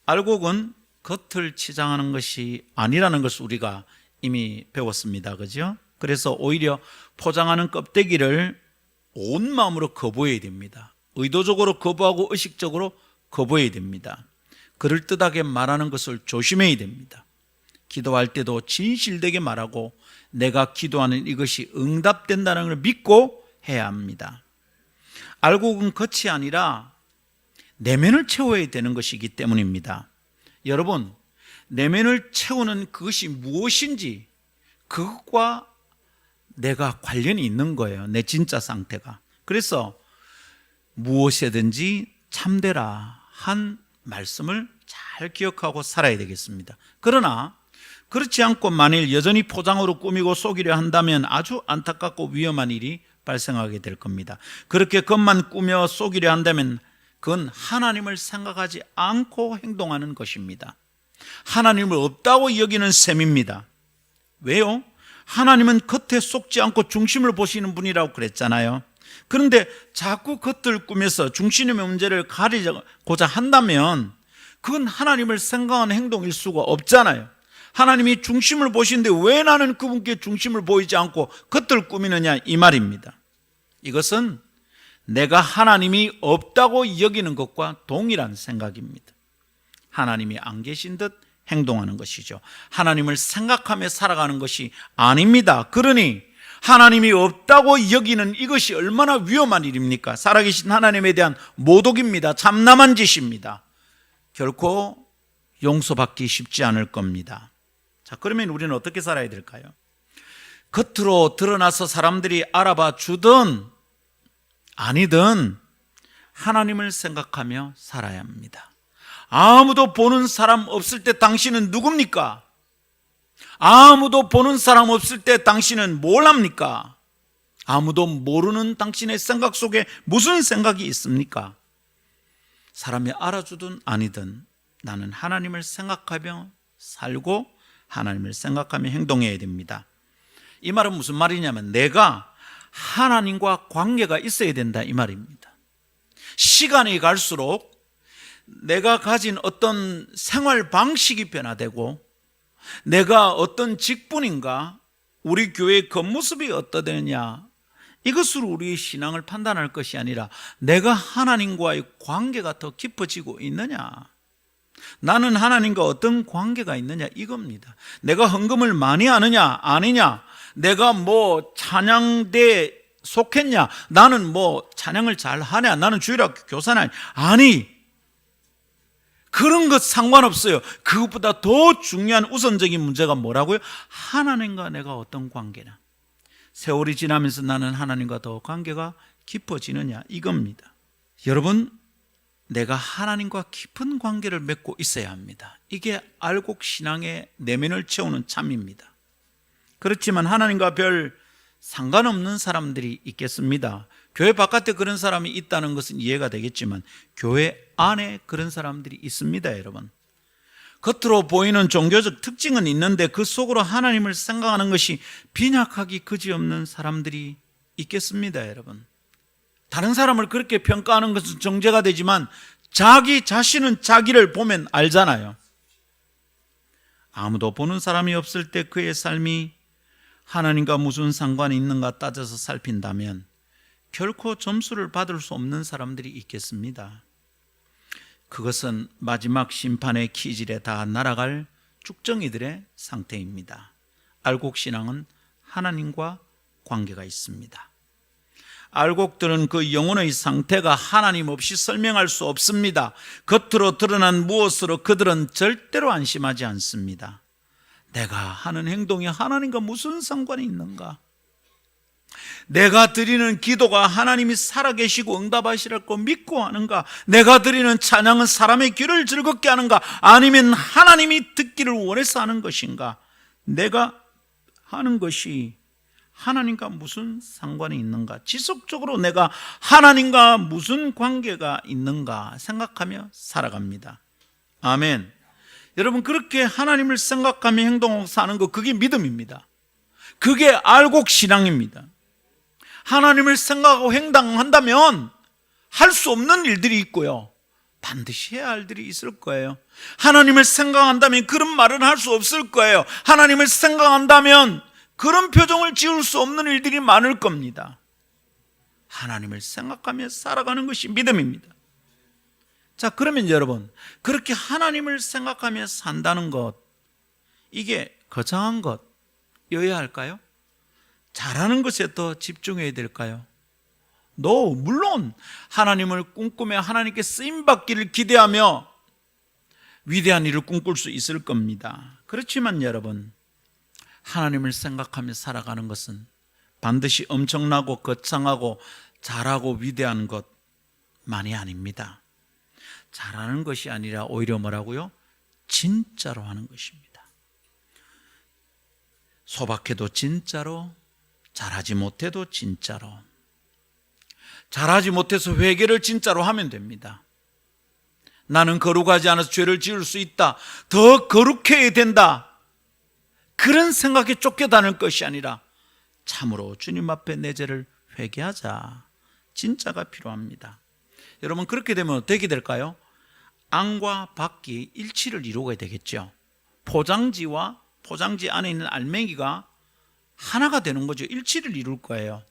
알곡은 겉을 치장하는 것이 아니라는 것을 우리가 이미 배웠습니다. 그죠? 그래서 오히려 포장하는 껍데기를 온 마음으로 거부해야 됩니다. 의도적으로 거부하고 의식적으로 거부해야 됩니다. 그럴듯하게 말하는 것을 조심해야 됩니다. 기도할 때도 진실되게 말하고 내가 기도하는 이것이 응답된다는 걸 믿고 해야 합니다. 알곡은 겉이 아니라 내면을 채워야 되는 것이기 때문입니다. 여러분, 내면을 채우는 그것이 무엇인지 그것과 내가 관련이 있는 거예요. 내 진짜 상태가. 그래서 무엇이든지 참되라 한 말씀을 잘 기억하고 살아야 되겠습니다. 그러나 그렇지 않고 만일 여전히 포장으로 꾸미고 속이려 한다면 아주 안타깝고 위험한 일이 발생하게 될 겁니다. 그렇게 겉만 꾸며 속이려 한다면 그건 하나님을 생각하지 않고 행동하는 것입니다. 하나님을 없다고 여기는 셈입니다. 왜요? 하나님은 겉에 속지 않고 중심을 보시는 분이라고 그랬잖아요. 그런데 자꾸 겉을 꾸며서 중심의 문제를 가리고자 한다면 그건 하나님을 생각하는 행동일 수가 없잖아요. 하나님이 중심을 보시는데 왜 나는 그분께 중심을 보이지 않고 겉을 꾸미느냐 이 말입니다. 이것은 내가 하나님이 없다고 여기는 것과 동일한 생각입니다. 하나님이 안 계신 듯 행동하는 것이죠. 하나님을 생각하며 살아가는 것이 아닙니다. 그러니 하나님이 없다고 여기는 이것이 얼마나 위험한 일입니까? 살아계신 하나님에 대한 모독입니다. 참남한 짓입니다. 결코 용서받기 쉽지 않을 겁니다. 자, 그러면 우리는 어떻게 살아야 될까요? 겉으로 드러나서 사람들이 알아봐 주든 아니든 하나님을 생각하며 살아야 합니다. 아무도 보는 사람 없을 때 당신은 누굽니까? 아무도 보는 사람 없을 때 당신은 뭘 합니까? 아무도 모르는 당신의 생각 속에 무슨 생각이 있습니까? 사람이 알아주든 아니든 나는 하나님을 생각하며 살고 하나님을 생각하며 행동해야 됩니다. 이 말은 무슨 말이냐면 내가 하나님과 관계가 있어야 된다 이 말입니다. 시간이 갈수록 내가 가진 어떤 생활 방식이 변화되고 내가 어떤 직분인가, 우리 교회의 겉모습이 어떠느냐, 이것으로 우리의 신앙을 판단할 것이 아니라 내가 하나님과의 관계가 더 깊어지고 있느냐, 나는 하나님과 어떤 관계가 있느냐 이겁니다. 내가 헌금을 많이 하느냐 아니냐, 내가 뭐 찬양대에 속했냐, 나는 뭐 찬양을 잘 하냐, 나는 주일학교 교사냐, 아니 그런 것 상관없어요. 그것보다 더 중요한 우선적인 문제가 뭐라고요? 하나님과 내가 어떤 관계냐, 세월이 지나면서 나는 하나님과 더 관계가 깊어지느냐 이겁니다. 여러분, 내가 하나님과 깊은 관계를 맺고 있어야 합니다. 이게 알곡 신앙의 내면을 채우는 참입니다. 그렇지만 하나님과 별 상관없는 사람들이 있겠습니다. 교회 바깥에 그런 사람이 있다는 것은 이해가 되겠지만 교회 안에 그런 사람들이 있습니다. 여러분, 겉으로 보이는 종교적 특징은 있는데 그 속으로 하나님을 생각하는 것이 빈약하기 그지없는 사람들이 있겠습니다. 여러분, 다른 사람을 그렇게 평가하는 것은 정죄가 되지만 자기 자신은 자기를 보면 알잖아요. 아무도 보는 사람이 없을 때 그의 삶이 하나님과 무슨 상관이 있는가 따져서 살핀다면 결코 점수를 받을 수 없는 사람들이 있겠습니다. 그것은 마지막 심판의 기질에 다 날아갈 쭉정이들의 상태입니다. 알곡신앙은 하나님과 관계가 있습니다. 알곡들은 그 영혼의 상태가 하나님 없이 설명할 수 없습니다. 겉으로 드러난 무엇으로 그들은 절대로 안심하지 않습니다. 내가 하는 행동이 하나님과 무슨 상관이 있는가? 내가 드리는 기도가 하나님이 살아계시고 응답하시라고 믿고 하는가? 내가 드리는 찬양은 사람의 귀를 즐겁게 하는가? 아니면 하나님이 듣기를 원해서 하는 것인가? 내가 하는 것이 하나님과 무슨 상관이 있는가? 지속적으로 내가 하나님과 무슨 관계가 있는가 생각하며 살아갑니다. 아멘. 여러분, 그렇게 하나님을 생각하며 행동하고 사는 거, 그게 믿음입니다. 그게 알곡 신앙입니다. 하나님을 생각하고 행동한다면 할 수 없는 일들이 있고요, 반드시 해야 할 일들이 있을 거예요. 하나님을 생각한다면 그런 말은 할 수 없을 거예요. 하나님을 생각한다면 그런 표정을 지을 수 없는 일들이 많을 겁니다. 하나님을 생각하며 살아가는 것이 믿음입니다. 자, 그러면 여러분, 그렇게 하나님을 생각하며 산다는 것, 이게 거창한 것이어야 할까요? 잘하는 것에 더 집중해야 될까요? 물론 하나님을 꿈꾸며 하나님께 쓰임받기를 기대하며 위대한 일을 꿈꿀 수 있을 겁니다. 그렇지만 여러분, 하나님을 생각하며 살아가는 것은 반드시 엄청나고 거창하고 잘하고 위대한 것만이 아닙니다. 잘하는 것이 아니라 오히려 뭐라고요? 진짜로 하는 것입니다. 소박해도 진짜로, 잘하지 못해도 진짜로. 잘하지 못해서 회개를 진짜로 하면 됩니다. 나는 거룩하지 않아서 죄를 지을 수 있다, 더 거룩해야 된다, 그런 생각에 쫓겨다닐 것이 아니라 참으로 주님 앞에 내 죄를 회개하자, 진짜가 필요합니다. 여러분, 그렇게 되면 어떻게 될까요? 안과 밖이 일치를 이루게 되겠죠. 포장지와 포장지 안에 있는 알맹이가 하나가 되는 거죠. 일치를 이룰 거예요.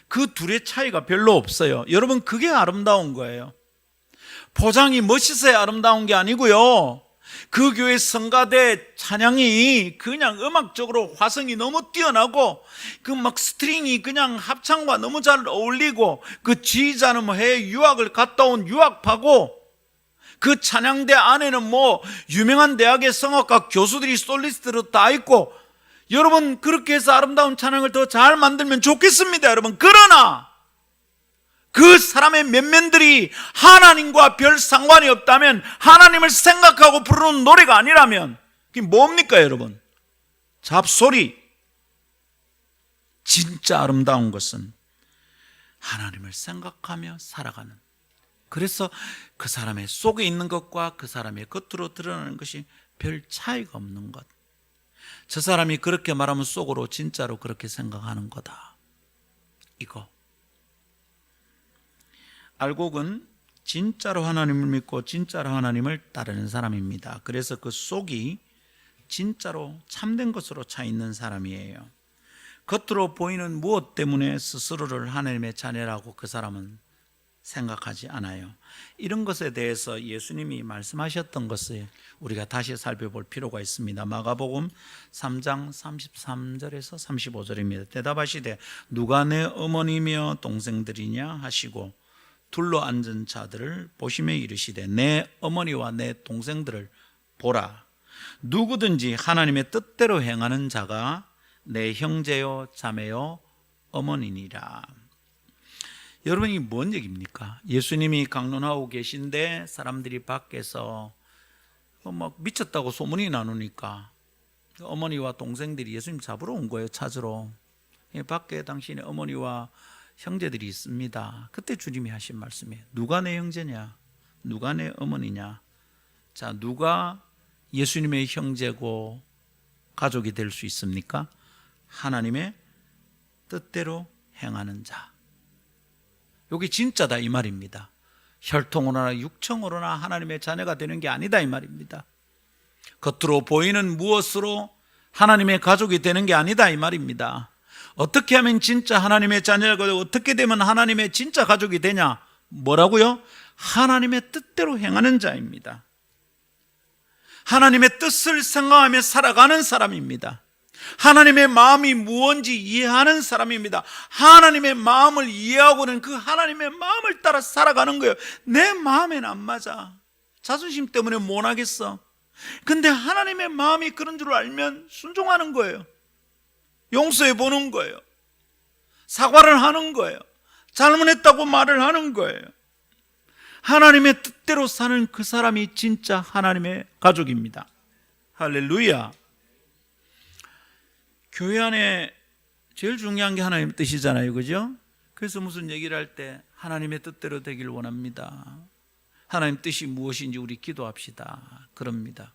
그 둘의 차이가 별로 없어요. 여러분, 그게 아름다운 거예요. 포장이 멋있어야 아름다운 게 아니고요, 그 교회 성가대 찬양이 그냥 음악적으로 화성이 너무 뛰어나고 그 막 스트링이 그냥 합창과 너무 잘 어울리고 그 지휘자는 뭐 해외 유학을 갔다 온 유학파고 그 찬양대 안에는 뭐 유명한 대학의 성악가 교수들이 솔리스트로 다 있고, 여러분, 그렇게 해서 아름다운 찬양을 더 잘 만들면 좋겠습니다. 여러분, 그러나 그 사람의 면면들이 하나님과 별 상관이 없다면, 하나님을 생각하고 부르는 노래가 아니라면 그게 뭡니까 여러분? 잡소리. 진짜 아름다운 것은 하나님을 생각하며 살아가는, 그래서 그 사람의 속에 있는 것과 그 사람의 겉으로 드러나는 것이 별 차이가 없는 것. 저 사람이 그렇게 말하면 속으로 진짜로 그렇게 생각하는 거다, 이거. 알곡은 진짜로 하나님을 믿고 진짜로 하나님을 따르는 사람입니다. 그래서 그 속이 진짜로 참된 것으로 차 있는 사람이에요. 겉으로 보이는 무엇 때문에 스스로를 하나님의 자녀라고 그 사람은 생각하지 않아요. 이런 것에 대해서 예수님이 말씀하셨던 것을 우리가 다시 살펴볼 필요가 있습니다. 마가복음 3장 33절에서 35절입니다. 대답하시되 누가 내 어머니며 동생들이냐 하시고 둘러 앉은 자들을 보시며 이르시되 내 어머니와 내 동생들을 보라. 누구든지 하나님의 뜻대로 행하는 자가 내 형제요 자매요 어머니니라. 여러분, 이 뭔 얘기입니까? 예수님이 강론하고 계신데 사람들이 밖에서 막 미쳤다고 소문이 나누니까 어머니와 동생들이 예수님 잡으러 온 거예요. 찾으러. 밖에 당신의 어머니와 형제들이 있습니다. 그때 주님이 하신 말씀이에요. 누가 내 형제냐? 누가 내 어머니냐? 자, 누가 예수님의 형제고 가족이 될 수 있습니까? 하나님의 뜻대로 행하는 자. 여기 진짜다 이 말입니다. 혈통으로나 육청으로나 하나님의 자녀가 되는 게 아니다 이 말입니다. 겉으로 보이는 무엇으로 하나님의 가족이 되는 게 아니다 이 말입니다. 어떻게 하면 진짜 하나님의 자녀가 되고 어떻게 되면 하나님의 진짜 가족이 되냐? 뭐라고요? 하나님의 뜻대로 행하는 자입니다. 하나님의 뜻을 생각하며 살아가는 사람입니다. 하나님의 마음이 무엇인지 이해하는 사람입니다. 하나님의 마음을 이해하고는 그 하나님의 마음을 따라 살아가는 거예요. 내 마음에는 안 맞아. 자존심 때문에 못 하겠어. 근데 하나님의 마음이 그런 줄 알면 순종하는 거예요. 용서해 보는 거예요. 사과를 하는 거예요. 잘못했다고 말을 하는 거예요. 하나님의 뜻대로 사는 그 사람이 진짜 하나님의 가족입니다. 할렐루야. 교회 안에 제일 중요한 게 하나님의 뜻이잖아요, 그죠? 그래서 무슨 얘기를 할 때 하나님의 뜻대로 되길 원합니다. 하나님 뜻이 무엇인지 우리 기도합시다. 그럽니다.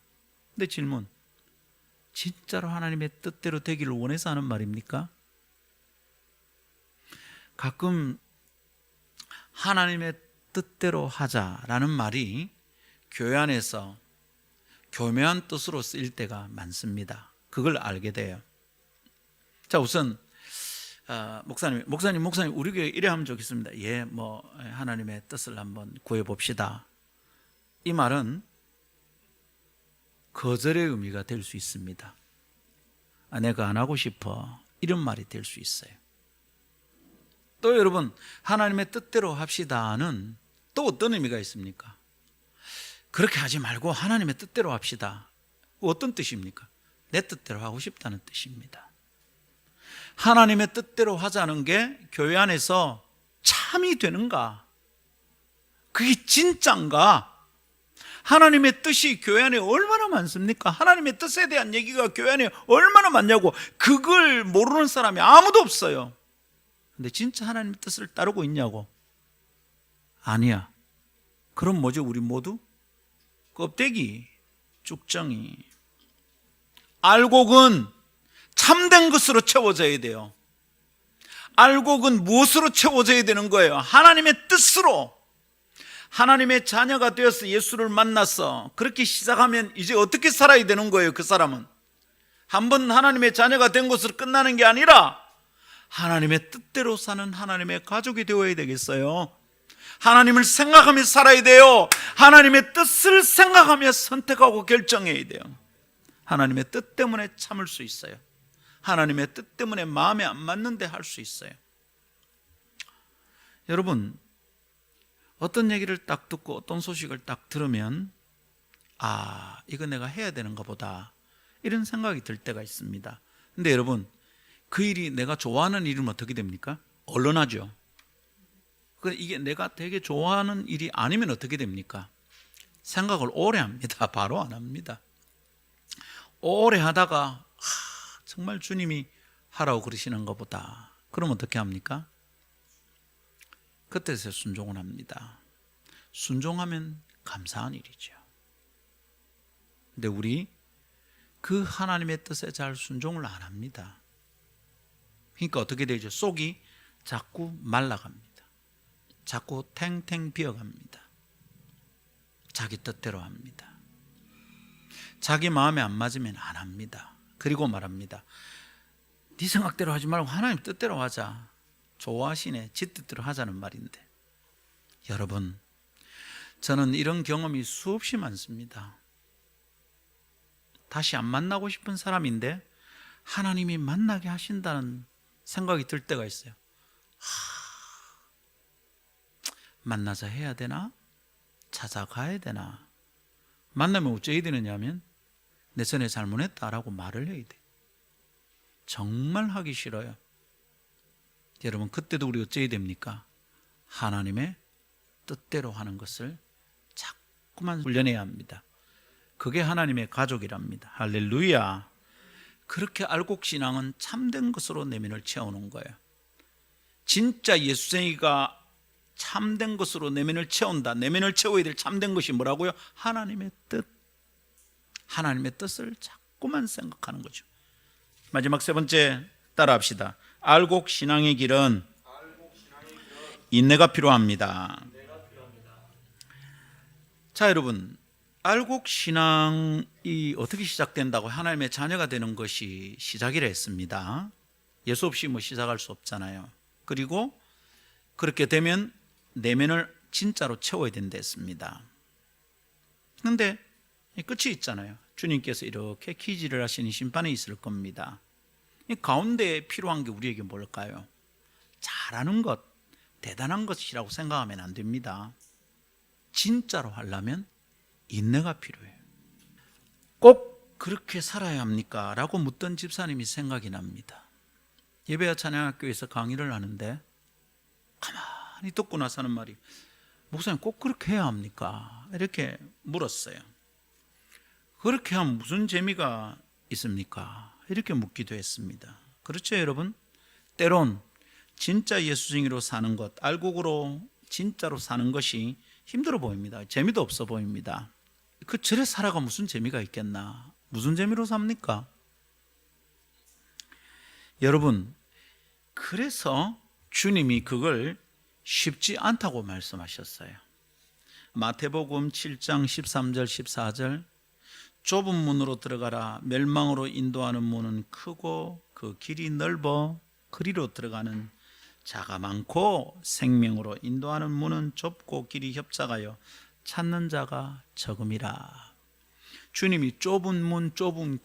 근데 질문, 진짜로 하나님의 뜻대로 되기를 원해서 하는 말입니까? 가끔 하나님의 뜻대로 하자라는 말이 교회 안에서 교묘한 뜻으로 쓰일 때가 많습니다. 그걸 알게 돼요. 자, 우선 목사님 우리 교회 이래 하면 좋겠습니다. 예, 하나님의 뜻을 한번 구해 봅시다. 이 말은 거절의 의미가 될 수 있습니다. 내가 안 하고 싶어, 이런 말이 될 수 있어요. 또 여러분, 하나님의 뜻대로 합시다는 또 어떤 의미가 있습니까? 그렇게 하지 말고 하나님의 뜻대로 합시다. 어떤 뜻입니까? 내 뜻대로 하고 싶다는 뜻입니다. 하나님의 뜻대로 하자는 게 교회 안에서 참이 되는가? 그게 진짠가? 하나님의 뜻이 교회 안에 얼마나 많습니까? 하나님의 뜻에 대한 얘기가 교회 안에 얼마나 많냐고. 그걸 모르는 사람이 아무도 없어요. 근데 진짜 하나님의 뜻을 따르고 있냐고? 아니야. 그럼 뭐죠? 우리 모두? 껍데기, 쭉정이. 알곡은 참된 것으로 채워져야 돼요. 알곡은 무엇으로 채워져야 되는 거예요? 하나님의 뜻으로. 하나님의 자녀가 되어서 예수를 만나서 그렇게 시작하면 이제 어떻게 살아야 되는 거예요? 그 사람은 한번 하나님의 자녀가 된 것으로 끝나는 게 아니라 하나님의 뜻대로 사는 하나님의 가족이 되어야 되겠어요. 하나님을 생각하며 살아야 돼요. 하나님의 뜻을 생각하며 선택하고 결정해야 돼요. 하나님의 뜻 때문에 참을 수 있어요. 하나님의 뜻 때문에 마음에 안 맞는데 할 수 있어요. 여러분, 어떤 얘기를 딱 듣고 어떤 소식을 딱 들으면 이거 내가 해야 되는가 보다, 이런 생각이 들 때가 있습니다. 근데 여러분, 그 일이 내가 좋아하는 일이면 어떻게 됩니까? 언론하죠. 이게 내가 되게 좋아하는 일이 아니면 어떻게 됩니까? 생각을 오래 합니다. 바로 안 합니다. 오래 하다가 정말 주님이 하라고 그러시는가 보다. 그럼 어떻게 합니까? 그때서 순종을 합니다. 순종하면 감사한 일이죠. 근데 우리 그 하나님의 뜻에 잘 순종을 안 합니다. 그러니까 어떻게 되죠? 속이 자꾸 말라갑니다. 자꾸 탱탱 비어갑니다. 자기 뜻대로 합니다. 자기 마음에 안 맞으면 안 합니다. 그리고 말합니다. 네 생각대로 하지 말고 하나님 뜻대로 하자. 좋아하시네. 지 뜻대로 하자는 말인데, 여러분, 저는 이런 경험이 수없이 많습니다. 다시 안 만나고 싶은 사람인데 하나님이 만나게 하신다는 생각이 들 때가 있어요. 만나자 해야 되나? 찾아가야 되나? 만나면 어찌해야 되느냐면 내 전에 잘못했다라고 말을 해야 돼. 정말 하기 싫어요. 여러분, 그때도 우리 어찌해야 됩니까? 하나님의 뜻대로 하는 것을 자꾸만 훈련해야 합니다. 그게 하나님의 가족이랍니다. 할렐루야. 그렇게 알곡신앙은 참된 것으로 내면을 채우는 거예요. 진짜 예수쟁이가 참된 것으로 내면을 채운다. 내면을 채워야 될 참된 것이 뭐라고요? 하나님의 뜻. 하나님의 뜻을 자꾸만 생각하는 거죠. 마지막 세 번째 따라합시다. 알곡신앙의 길은 인내가 필요합니다. 자, 여러분, 알곡신앙이 어떻게 시작된다고? 하나님의 자녀가 되는 것이 시작이라 했습니다. 예수 없이 시작할 수 없잖아요. 그리고 그렇게 되면 내면을 진짜로 채워야 된다 했습니다. 그런데 끝이 있잖아요. 주님께서 이렇게 기지를 하시는 심판이 있을 겁니다. 이 가운데 필요한 게 우리에게 뭘까요? 잘하는 것, 대단한 것이라고 생각하면 안 됩니다. 진짜로 하려면 인내가 필요해요. 꼭 그렇게 살아야 합니까? 라고 묻던 집사님이 생각이 납니다. 예배와 찬양학교에서 강의를 하는데 가만히 듣고 나서 하는 말이, 목사님 꼭 그렇게 해야 합니까? 이렇게 물었어요. 그렇게 하면 무슨 재미가 있습니까? 이렇게 묻기도 했습니다. 그렇죠, 여러분? 때론 진짜 예수쟁이로 사는 것, 알곡으로 진짜로 사는 것이 힘들어 보입니다. 재미도 없어 보입니다. 그 절에 살아가 무슨 재미가 있겠나? 무슨 재미로 삽니까? 여러분, 그래서 주님이 그걸 쉽지 않다고 말씀하셨어요. 마태복음 7장 13절 14절, 좁은 문으로 들어가라. 멸망으로 인도하는 문은 크고 그 길이 넓어 그리로 들어가는 자가 많고, 생명으로 인도하는 문은 좁고 길이 협착하여 찾는 자가 적음이라. 주님이 좁은 문, 좁은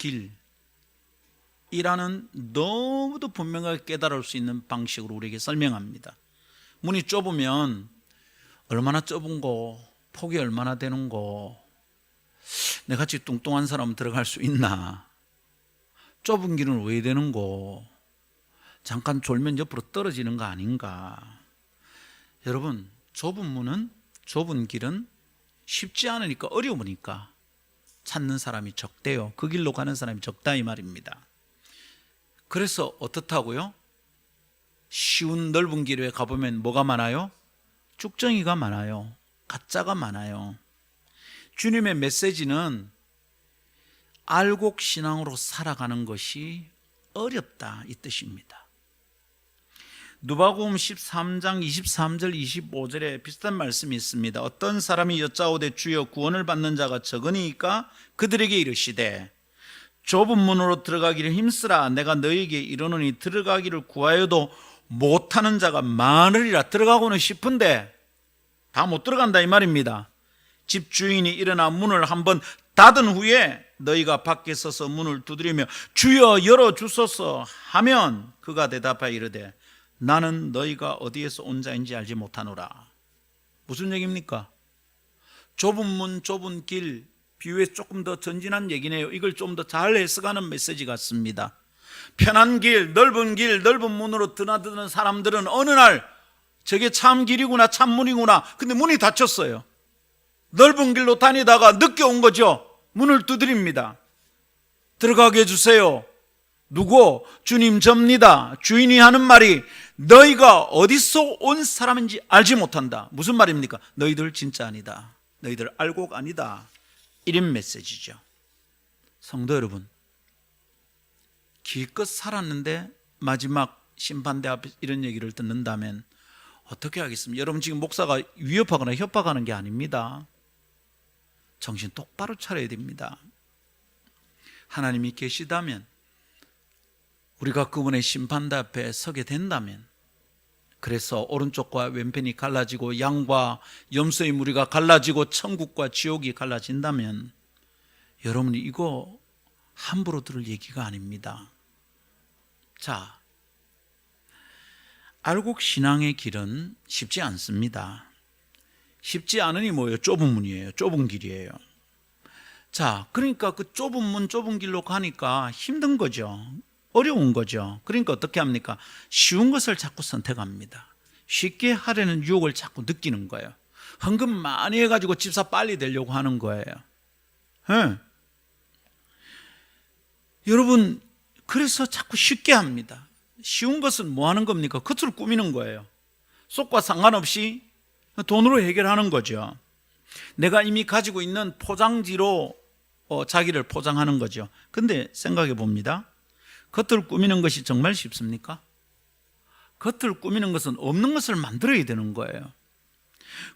길이라는 너무도 분명하게 깨달을 수 있는 방식으로 우리에게 설명합니다. 문이 좁으면 얼마나 좁은 거, 폭이 얼마나 되는 거, 내같이 뚱뚱한 사람은 들어갈 수 있나? 좁은 길은 왜 되는 거? 잠깐 졸면 옆으로 떨어지는 거 아닌가? 여러분, 좁은 문은, 좁은 길은 쉽지 않으니까, 어려우니까 찾는 사람이 적대요. 그 길로 가는 사람이 적다 이 말입니다. 그래서 어떻다고요? 쉬운 넓은 길에 가보면 뭐가 많아요? 쭉정이가 많아요. 가짜가 많아요. 주님의 메시지는 알곡신앙으로 살아가는 것이 어렵다 이 뜻입니다. 누가복음 13장 23절 25절에 비슷한 말씀이 있습니다. 어떤 사람이 여짜오되 주여 구원을 받는 자가 적으니까 그들에게 이르시되 좁은 문으로 들어가기를 힘쓰라. 내가 너희에게 이르노니 들어가기를 구하여도 못하는 자가 많으리라. 들어가고는 싶은데 다 못 들어간다 이 말입니다. 집주인이 일어나 문을 한번 닫은 후에 너희가 밖에 서서 문을 두드리며 주여 열어주소서 하면 그가 대답하여 이르되 나는 너희가 어디에서 온 자인지 알지 못하노라. 무슨 얘기입니까? 좁은 문, 좁은 길, 비유에 조금 더 전진한 얘기네요. 이걸 좀 더 잘 해석하는 메시지 같습니다. 편한 길, 넓은 문으로 드나드는 사람들은 어느 날 저게 참 길이구나, 참 문이구나. 근데 문이 닫혔어요. 넓은 길로 다니다가 늦게 온 거죠. 문을 두드립니다. 들어가게 해주세요. 누구? 주님 접니다. 주인이 하는 말이 너희가 어디서 온 사람인지 알지 못한다. 무슨 말입니까? 너희들 진짜 아니다. 너희들 알곡 아니다. 이런 메시지죠. 성도 여러분, 기껏 살았는데 마지막 심판대 앞에 이런 얘기를 듣는다면 어떻게 하겠습니까? 여러분, 지금 목사가 위협하거나 협박하는 게 아닙니다. 정신 똑바로 차려야 됩니다. 하나님이 계시다면, 우리가 그분의 심판대 앞에 서게 된다면, 그래서 오른쪽과 왼편이 갈라지고 양과 염소의 무리가 갈라지고 천국과 지옥이 갈라진다면, 여러분이 이거 함부로 들을 얘기가 아닙니다. 자, 알곡신앙의 길은 쉽지 않습니다. 쉽지 않으니 뭐예요? 좁은 문이에요. 좁은 길이에요. 자, 그러니까 그 좁은 문, 좁은 길로 가니까 힘든 거죠. 어려운 거죠. 그러니까 어떻게 합니까? 쉬운 것을 자꾸 선택합니다. 쉽게 하려는 유혹을 자꾸 느끼는 거예요. 헌금 많이 해가지고 집사 빨리 되려고 하는 거예요. 네. 여러분, 그래서 자꾸 쉽게 합니다. 쉬운 것은 뭐 하는 겁니까? 겉을 꾸미는 거예요. 속과 상관없이 돈으로 해결하는 거죠. 내가 이미 가지고 있는 포장지로 자기를 포장하는 거죠. 근데 생각해 봅니다. 겉을 꾸미는 것이 정말 쉽습니까? 겉을 꾸미는 것은 없는 것을 만들어야 되는 거예요.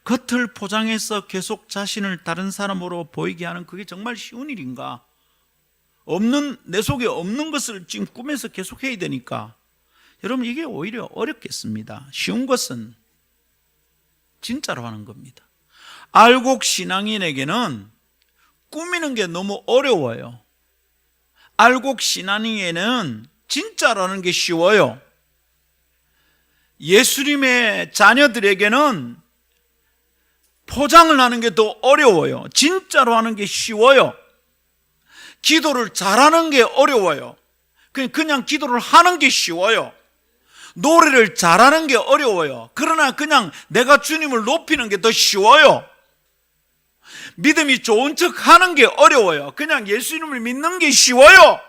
겉을 포장해서 계속 자신을 다른 사람으로 보이게 하는 그게 정말 쉬운 일인가? 내 속에 없는 것을 지금 꿈에서 계속 해야 되니까 여러분, 이게 오히려 어렵겠습니다. 쉬운 것은 진짜로 하는 겁니다. 알곡 신앙인에게는 꾸미는 게 너무 어려워요. 알곡 신앙인에게는 진짜로 하는 게 쉬워요. 예수님의 자녀들에게는 포장을 하는 게 더 어려워요. 진짜로 하는 게 쉬워요. 기도를 잘하는 게 어려워요. 그냥 기도를 하는 게 쉬워요. 노래를 잘하는 게 어려워요. 그러나 그냥 내가 주님을 높이는 게 더 쉬워요. 믿음이 좋은 척 하는 게 어려워요. 그냥 예수님을 믿는 게 쉬워요.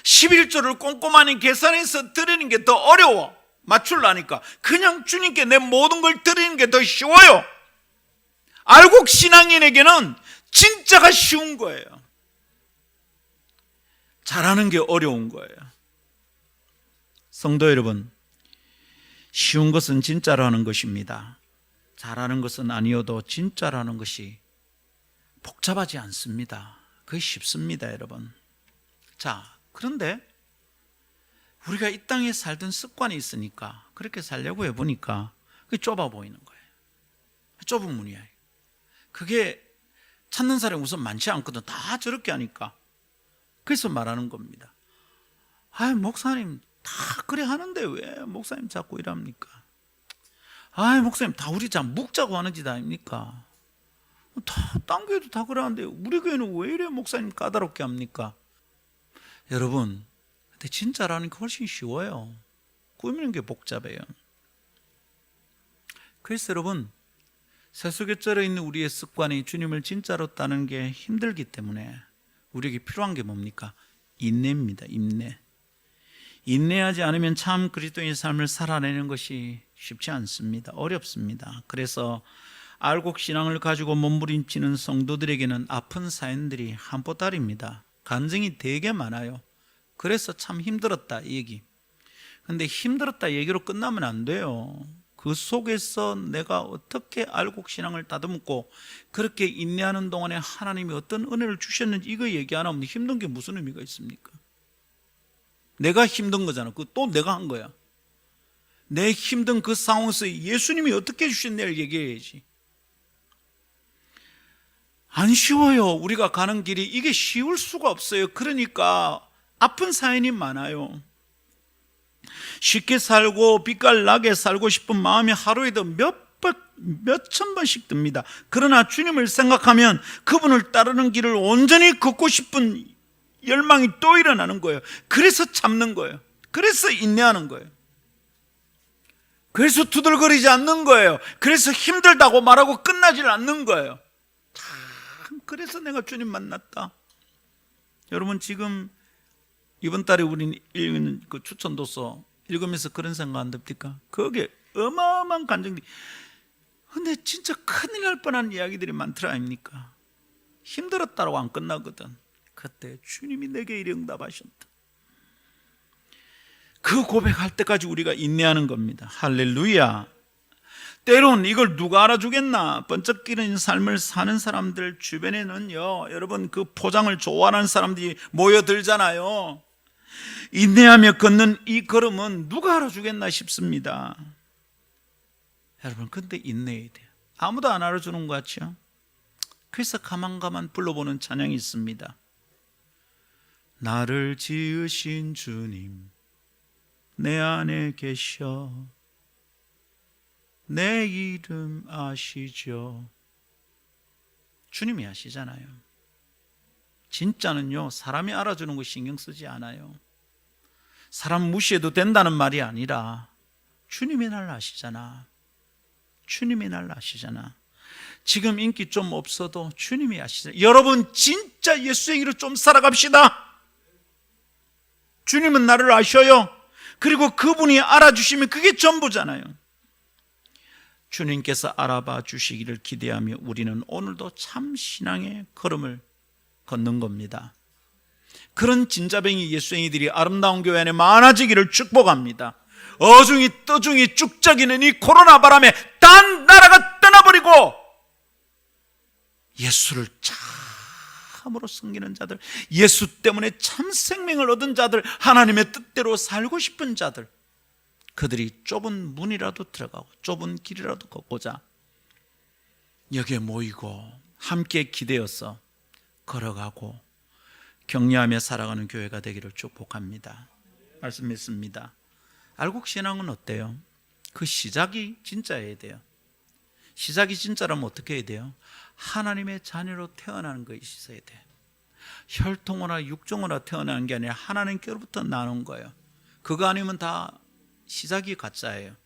11조를 꼼꼼하니 계산해서 드리는 게 더 어려워. 맞추려니까 그냥 주님께 내 모든 걸 드리는 게 더 쉬워요. 알곡 신앙인에게는 진짜가 쉬운 거예요. 잘하는 게 어려운 거예요. 성도 여러분, 쉬운 것은 진짜로 하는 것입니다. 잘하는 것은 아니어도 진짜로 하는 것이 복잡하지 않습니다. 그게 쉽습니다, 여러분. 자, 그런데 우리가 이 땅에 살던 습관이 있으니까 그렇게 살려고 해보니까 그게 좁아 보이는 거예요. 좁은 문이야. 그게 찾는 사람이 우선 많지 않거든. 다 저렇게 하니까. 그래서 말하는 겁니다. 목사님 다 그래 하는데 왜 목사님 자꾸 이럽니까? 목사님 다 우리 자 묵자고 하는 짓 아닙니까? 딴 교회도 다 그러는데 우리 교회는 왜 이래 목사님 까다롭게 합니까? 여러분, 근데 진짜라는 게 훨씬 쉬워요. 꾸미는 게 복잡해요. 그래서 여러분, 세속에 있는 우리의 습관이 주님을 진짜로 따르는 게 힘들기 때문에 우리에게 필요한 게 뭡니까? 인내입니다. 인내. 인내하지 않으면 참 그리스도인의 삶을 살아내는 것이 쉽지 않습니다. 어렵습니다. 그래서 알곡 신앙을 가지고 몸부림치는 성도들에게는 아픈 사연들이 한보따리입니다. 간증이 되게 많아요. 그래서 참 힘들었다 이 얘기. 근데 힘들었다 얘기로 끝나면 안 돼요. 그 속에서 내가 어떻게 알곡 신앙을 다듬고 그렇게 인내하는 동안에 하나님이 어떤 은혜를 주셨는지 이거 얘기 안 하면 힘든 게 무슨 의미가 있습니까? 내가 힘든 거잖아. 그거 또 내가 한 거야. 내 힘든 그 상황에서 예수님이 어떻게 해주셨냐를 얘기해야지. 안 쉬워요. 우리가 가는 길이 이게 쉬울 수가 없어요. 그러니까 아픈 사연이 많아요. 쉽게 살고 빛깔 나게 살고 싶은 마음이 하루에도 몇천 번씩 듭니다. 그러나 주님을 생각하면 그분을 따르는 길을 온전히 걷고 싶은 열망이 또 일어나는 거예요. 그래서 참는 거예요. 그래서 인내하는 거예요. 그래서 투덜거리지 않는 거예요. 그래서 힘들다고 말하고 끝나질 않는 거예요. 참, 그래서 내가 주님 만났다. 여러분, 지금 이번 달에 우린 읽은 그 추천도서 읽으면서 그런 생각 안 듭니까? 거기에 어마어마한 감정들이, 근데 진짜 큰일 날 뻔한 이야기들이 많더라 아닙니까? 힘들었다고 안 끝나거든. 그때 주님이 내게 이래 응답하셨다. 그 고백할 때까지 우리가 인내하는 겁니다. 할렐루야. 때론 이걸 누가 알아주겠나, 번쩍이는 삶을 사는 사람들 주변에는요, 여러분, 그 포장을 좋아하는 사람들이 모여들잖아요. 인내하며 걷는 이 걸음은 누가 알아주겠나 싶습니다. 여러분, 근데 인내해야 돼요. 아무도 안 알아주는 것 같죠? 그래서 가만 불러보는 찬양이 있습니다. 나를 지으신 주님 내 안에 계셔 내 이름 아시죠? 주님이 아시잖아요. 진짜는요, 사람이 알아주는 거 신경 쓰지 않아요. 사람 무시해도 된다는 말이 아니라 주님이 날 아시잖아. 주님이 날 아시잖아. 지금 인기 좀 없어도 주님이 아시잖아. 여러분, 진짜 예수의 길을 좀 살아갑시다. 주님은 나를 아셔요. 그리고 그분이 알아주시면 그게 전부잖아요. 주님께서 알아봐 주시기를 기대하며 우리는 오늘도 참 신앙의 걸음을 걷는 겁니다. 그런 진자뱅이 예수쟁이들이 아름다운 교회 안에 많아지기를 축복합니다. 어중이 떠중이 쭉적이는 이 코로나 바람에 딴 나라가 떠나버리고 예수를 참으로 섬기는 자들, 예수 때문에 참 생명을 얻은 자들, 하나님의 뜻대로 살고 싶은 자들, 그들이 좁은 문이라도 들어가고 좁은 길이라도 걷고자 여기에 모이고 함께 기대어서 걸어가고 격려하며 살아가는 교회가 되기를 축복합니다. 말씀 믿습니다. 알곡신앙은 어때요? 그 시작이 진짜여야 돼요. 시작이 진짜라면 어떻게 해야 돼요? 하나님의 자녀로 태어나는 것이 있어야 돼요. 혈통으로나 육종으로 태어나는 게 아니라 하나님께로부터 나눈 거예요. 그거 아니면 다 시작이 가짜예요.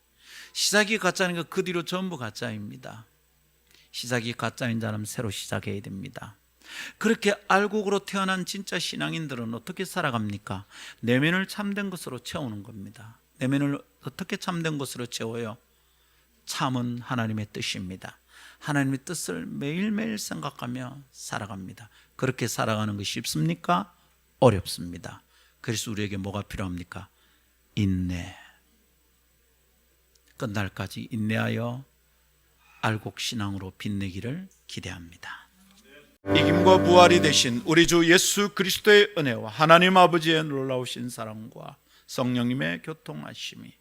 시작이 가짜니까 그 뒤로 전부 가짜입니다. 시작이 가짜인 자는 새로 시작해야 됩니다. 그렇게 알곡으로 태어난 진짜 신앙인들은 어떻게 살아갑니까? 내면을 참된 것으로 채우는 겁니다. 내면을 어떻게 참된 것으로 채워요? 참은 하나님의 뜻입니다. 하나님의 뜻을 매일매일 생각하며 살아갑니다. 그렇게 살아가는 것이 쉽습니까? 어렵습니다. 그래서 우리에게 뭐가 필요합니까? 인내. 끝날까지 인내하여 알곡신앙으로 빛내기를 기대합니다. 이김과 부활이 되신 우리 주 예수 그리스도의 은혜와 하나님 아버지의 놀라우신 사랑과 성령님의 교통하심이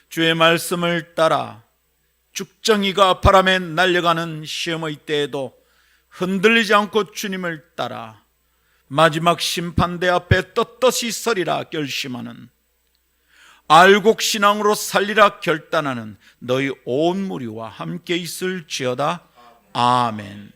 주의 말씀을 따라 쭉정이가 바람에 날려가는 시험의 때에도 흔들리지 않고 주님을 따라 마지막 심판대 앞에 떳떳이 서리라 결심하는 알곡신앙으로 살리라 결단하는 너희 온 무리와 함께 있을지어다. 아멘.